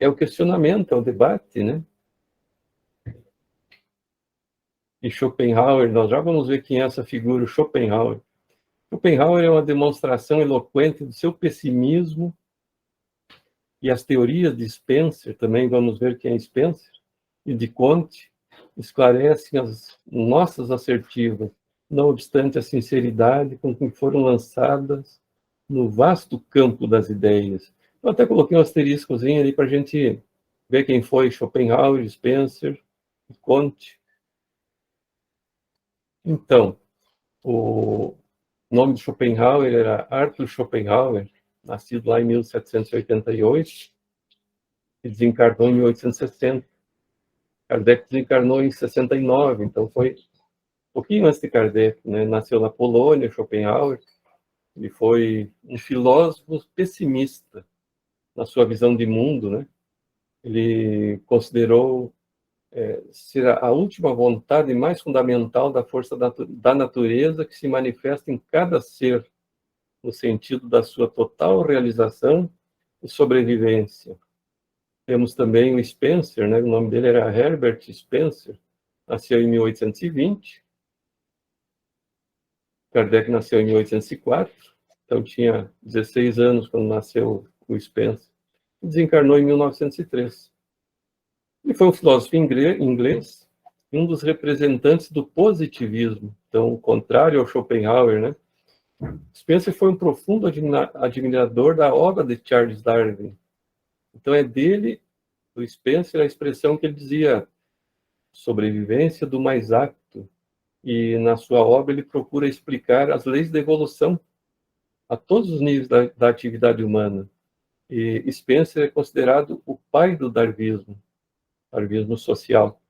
é o questionamento, é o debate, né? E Schopenhauer, nós já vamos ver quem é essa figura, o Schopenhauer. Schopenhauer é uma demonstração eloquente do seu pessimismo, e as teorias de Spencer, também vamos ver quem é Spencer, e de Comte, esclarecem as nossas assertivas, não obstante a sinceridade com que foram lançadas no vasto campo das ideias. Eu até coloquei um asteriscozinho ali para a gente ver quem foi Schopenhauer, Spencer e Comte. Então, o nome de Schopenhauer era Arthur Schopenhauer, nascido lá em 1788, e desencarnou em 1860. Kardec desencarnou em 69, então foi um pouquinho antes de Kardec, né? Nasceu na Polônia, Schopenhauer. Ele foi um filósofo pessimista na sua visão de mundo, né? Ele considerou ser a última vontade mais fundamental da força da natureza que se manifesta em cada ser, no sentido da sua total realização e sobrevivência. Temos também o Spencer, né? O nome dele era Herbert Spencer, nasceu em 1820. Kardec nasceu em 1804, então tinha 16 anos quando nasceu o Spencer. Desencarnou em 1903. Ele foi um filósofo inglês, um dos representantes do positivismo, então, contrário ao Schopenhauer, né? Spencer foi um profundo admirador da obra de Charles Darwin. Então, é dele, do Spencer, a expressão que ele dizia, sobrevivência do mais apto. E na sua obra ele procura explicar as leis da evolução a todos os níveis da atividade humana. E Spencer é considerado o pai do darwinismo social.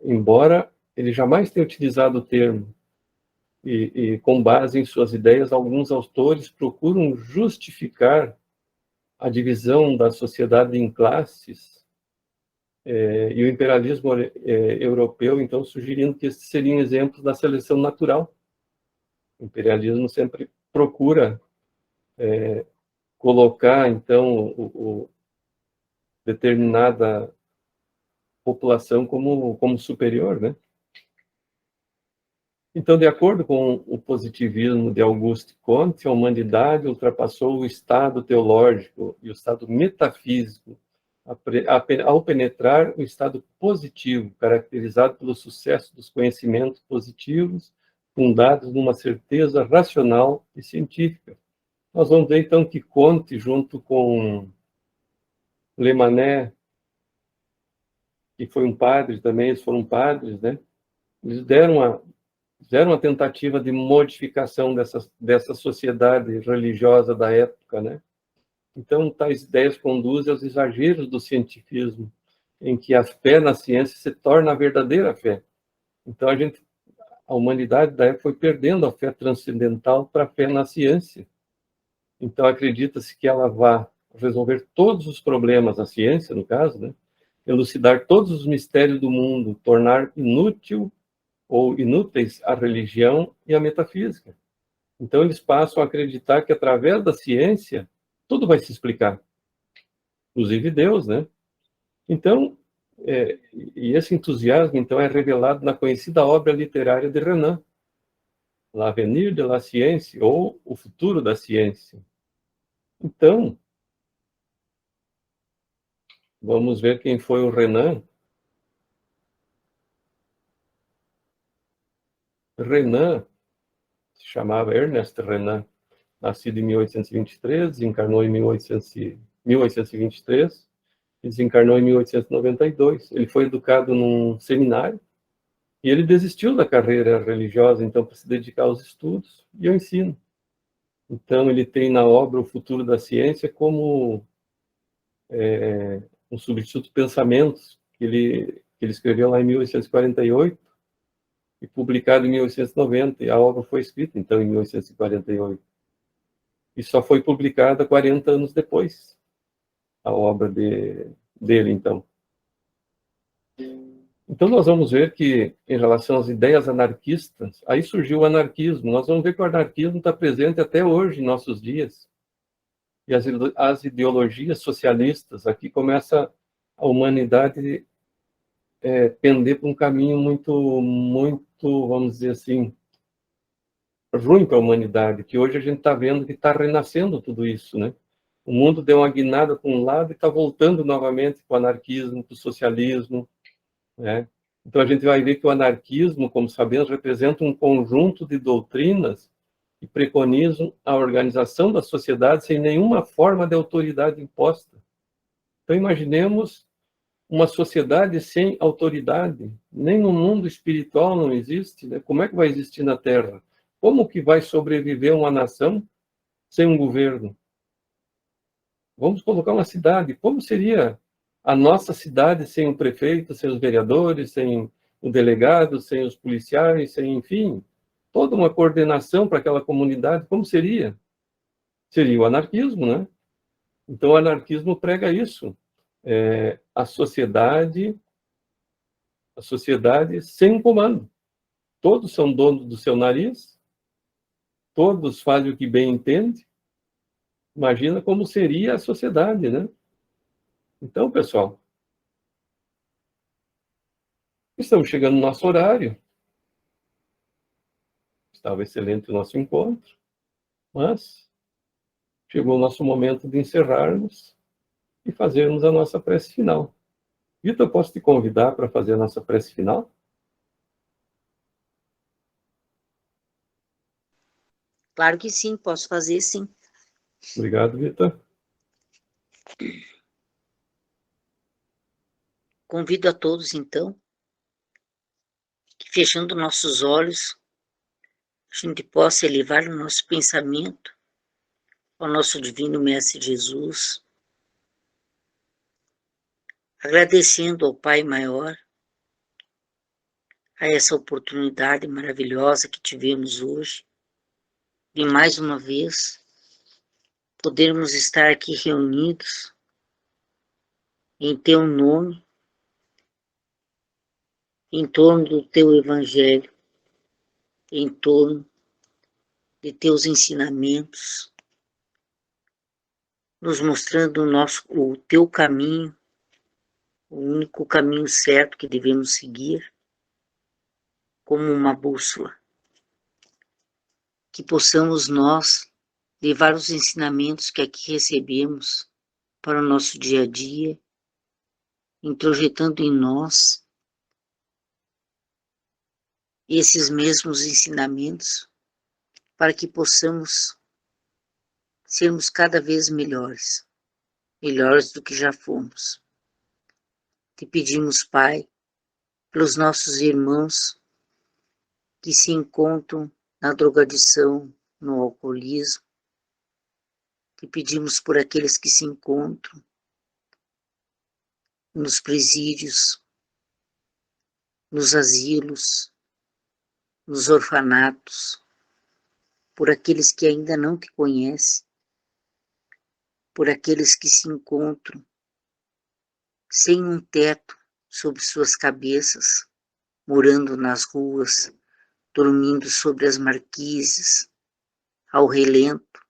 Embora ele jamais tenha utilizado o termo, e com base em suas ideias, alguns autores procuram justificar a divisão da sociedade em classes, e o imperialismo europeu, então, sugerindo que esses seriam exemplos da seleção natural. O imperialismo sempre procura colocar, então, determinada população como superior, né? Então, de acordo com o positivismo de Auguste Comte, a humanidade ultrapassou o estado teológico e o estado metafísico ao penetrar o estado positivo, caracterizado pelo sucesso dos conhecimentos positivos, fundados numa certeza racional e científica. Nós vamos ver, então, que Comte, junto com Le Manet, que foi um padre também, eles foram padres, né? Eles fizeram uma tentativa de modificação dessa sociedade religiosa da época, né? Então, tais ideias conduzem aos exageros do cientificismo, em que a fé na ciência se torna a verdadeira fé. Então, a humanidade da época foi perdendo a fé transcendental para a fé na ciência. Então, acredita-se que ela vai resolver todos os problemas, a ciência, no caso, né? Elucidar todos os mistérios do mundo, tornar inútil ou inúteis a religião e a metafísica. Então, eles passam a acreditar que, através da ciência, tudo vai se explicar, inclusive Deus, né? Então, e esse entusiasmo, então, é revelado na conhecida obra literária de Renan, L'Avenir de la Science, ou O Futuro da Ciência. Então, vamos ver quem foi o Renan. Renan se chamava Ernest Renan, nascido em 1823, desencarnou em 1823, e desencarnou em 1892. Ele foi educado num seminário, e ele desistiu da carreira religiosa, então, para se dedicar aos estudos e ao ensino. Então, ele tem na obra O Futuro da Ciência como um substituto de pensamentos, que ele escreveu lá em 1848, e publicado em 1890, e a obra foi escrita, então, em 1848. E só foi publicada 40 anos depois, a obra dele, então. Então, nós vamos ver que, em relação às ideias anarquistas, aí surgiu o anarquismo. Nós vamos ver que o anarquismo está presente até hoje, em nossos dias. E as ideologias socialistas, aqui começa a humanidade pender para um caminho muito, vamos dizer assim, ruim para a humanidade, que hoje a gente está vendo que está renascendo tudo isso, né? O mundo deu uma guinada para um lado e está voltando novamente para o anarquismo, para o socialismo, né? Então, a gente vai ver que o anarquismo, como sabemos, representa um conjunto de doutrinas que preconizam a organização da sociedade sem nenhuma forma de autoridade imposta. Então, imaginemos uma sociedade sem autoridade. Nem no mundo espiritual não existe, né? Como é que vai existir na Terra? Como que vai sobreviver uma nação sem um governo? Vamos colocar uma cidade. Como seria a nossa cidade sem o prefeito, sem os vereadores, sem o delegado, sem os policiais, sem, enfim, toda uma coordenação para aquela comunidade? Como seria? Seria o anarquismo, né? Então, o anarquismo prega isso. A sociedade sem um comando. Todos são donos do seu nariz, todos fazem o que bem entende. Imagina como seria a sociedade, né? Então, pessoal, estamos chegando no nosso horário. Estava excelente o nosso encontro, mas chegou o nosso momento de encerrarmos e fazermos a nossa prece final. Vitor, posso te convidar para fazer a nossa prece final? Claro que sim, posso fazer sim. Obrigado, Vitor. Convido a todos, então, que fechando nossos olhos, a gente possa elevar o nosso pensamento ao nosso Divino Mestre Jesus, agradecendo ao Pai Maior a essa oportunidade maravilhosa que tivemos hoje, de mais uma vez podermos estar aqui reunidos em Teu nome, em torno do Teu Evangelho, em torno de Teus ensinamentos, nos mostrando o Teu caminho, o único caminho certo que devemos seguir, como uma bússola. Que possamos nós levar os ensinamentos que aqui recebemos para o nosso dia a dia, introjetando em nós esses mesmos ensinamentos, para que possamos sermos cada vez melhores do que já fomos. Te pedimos, Pai, pelos nossos irmãos que se encontram na drogadição, no alcoolismo, que pedimos por aqueles que se encontram nos presídios, nos asilos, nos orfanatos, por aqueles que ainda não te conhecem, por aqueles que se encontram sem um teto sobre suas cabeças, morando nas ruas, dormindo sobre as marquises, ao relento,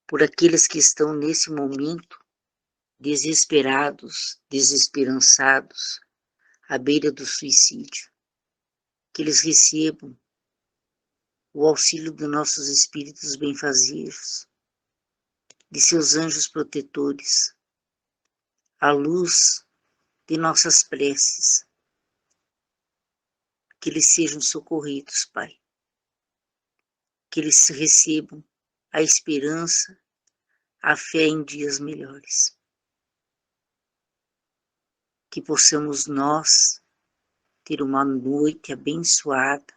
por aqueles que estão nesse momento desesperados, desesperançados, à beira do suicídio, que eles recebam o auxílio dos nossos espíritos benfazejos, de seus anjos protetores, a luz de nossas preces, que eles sejam socorridos, Pai, que eles recebam a esperança, a fé em dias melhores, que possamos nós ter uma noite abençoada,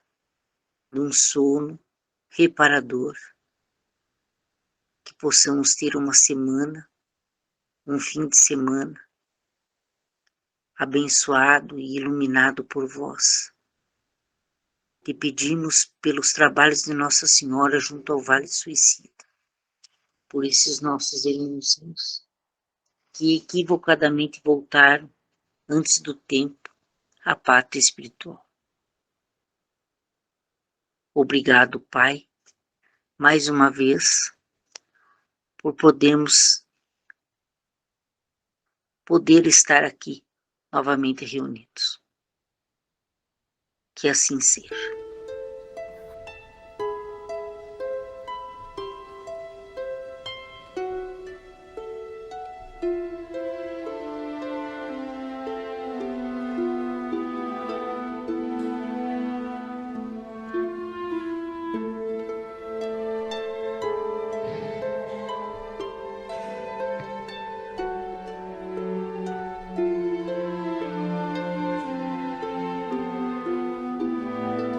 de um sono reparador, que possamos ter uma semana, um fim de semana abençoado e iluminado por vós. Te pedimos pelos trabalhos de Nossa Senhora junto ao Vale Suicida, por esses nossos irmãos que equivocadamente voltaram antes do tempo à pátria espiritual. Obrigado, Pai, mais uma vez, por poder estar aqui novamente reunidos. Que assim seja.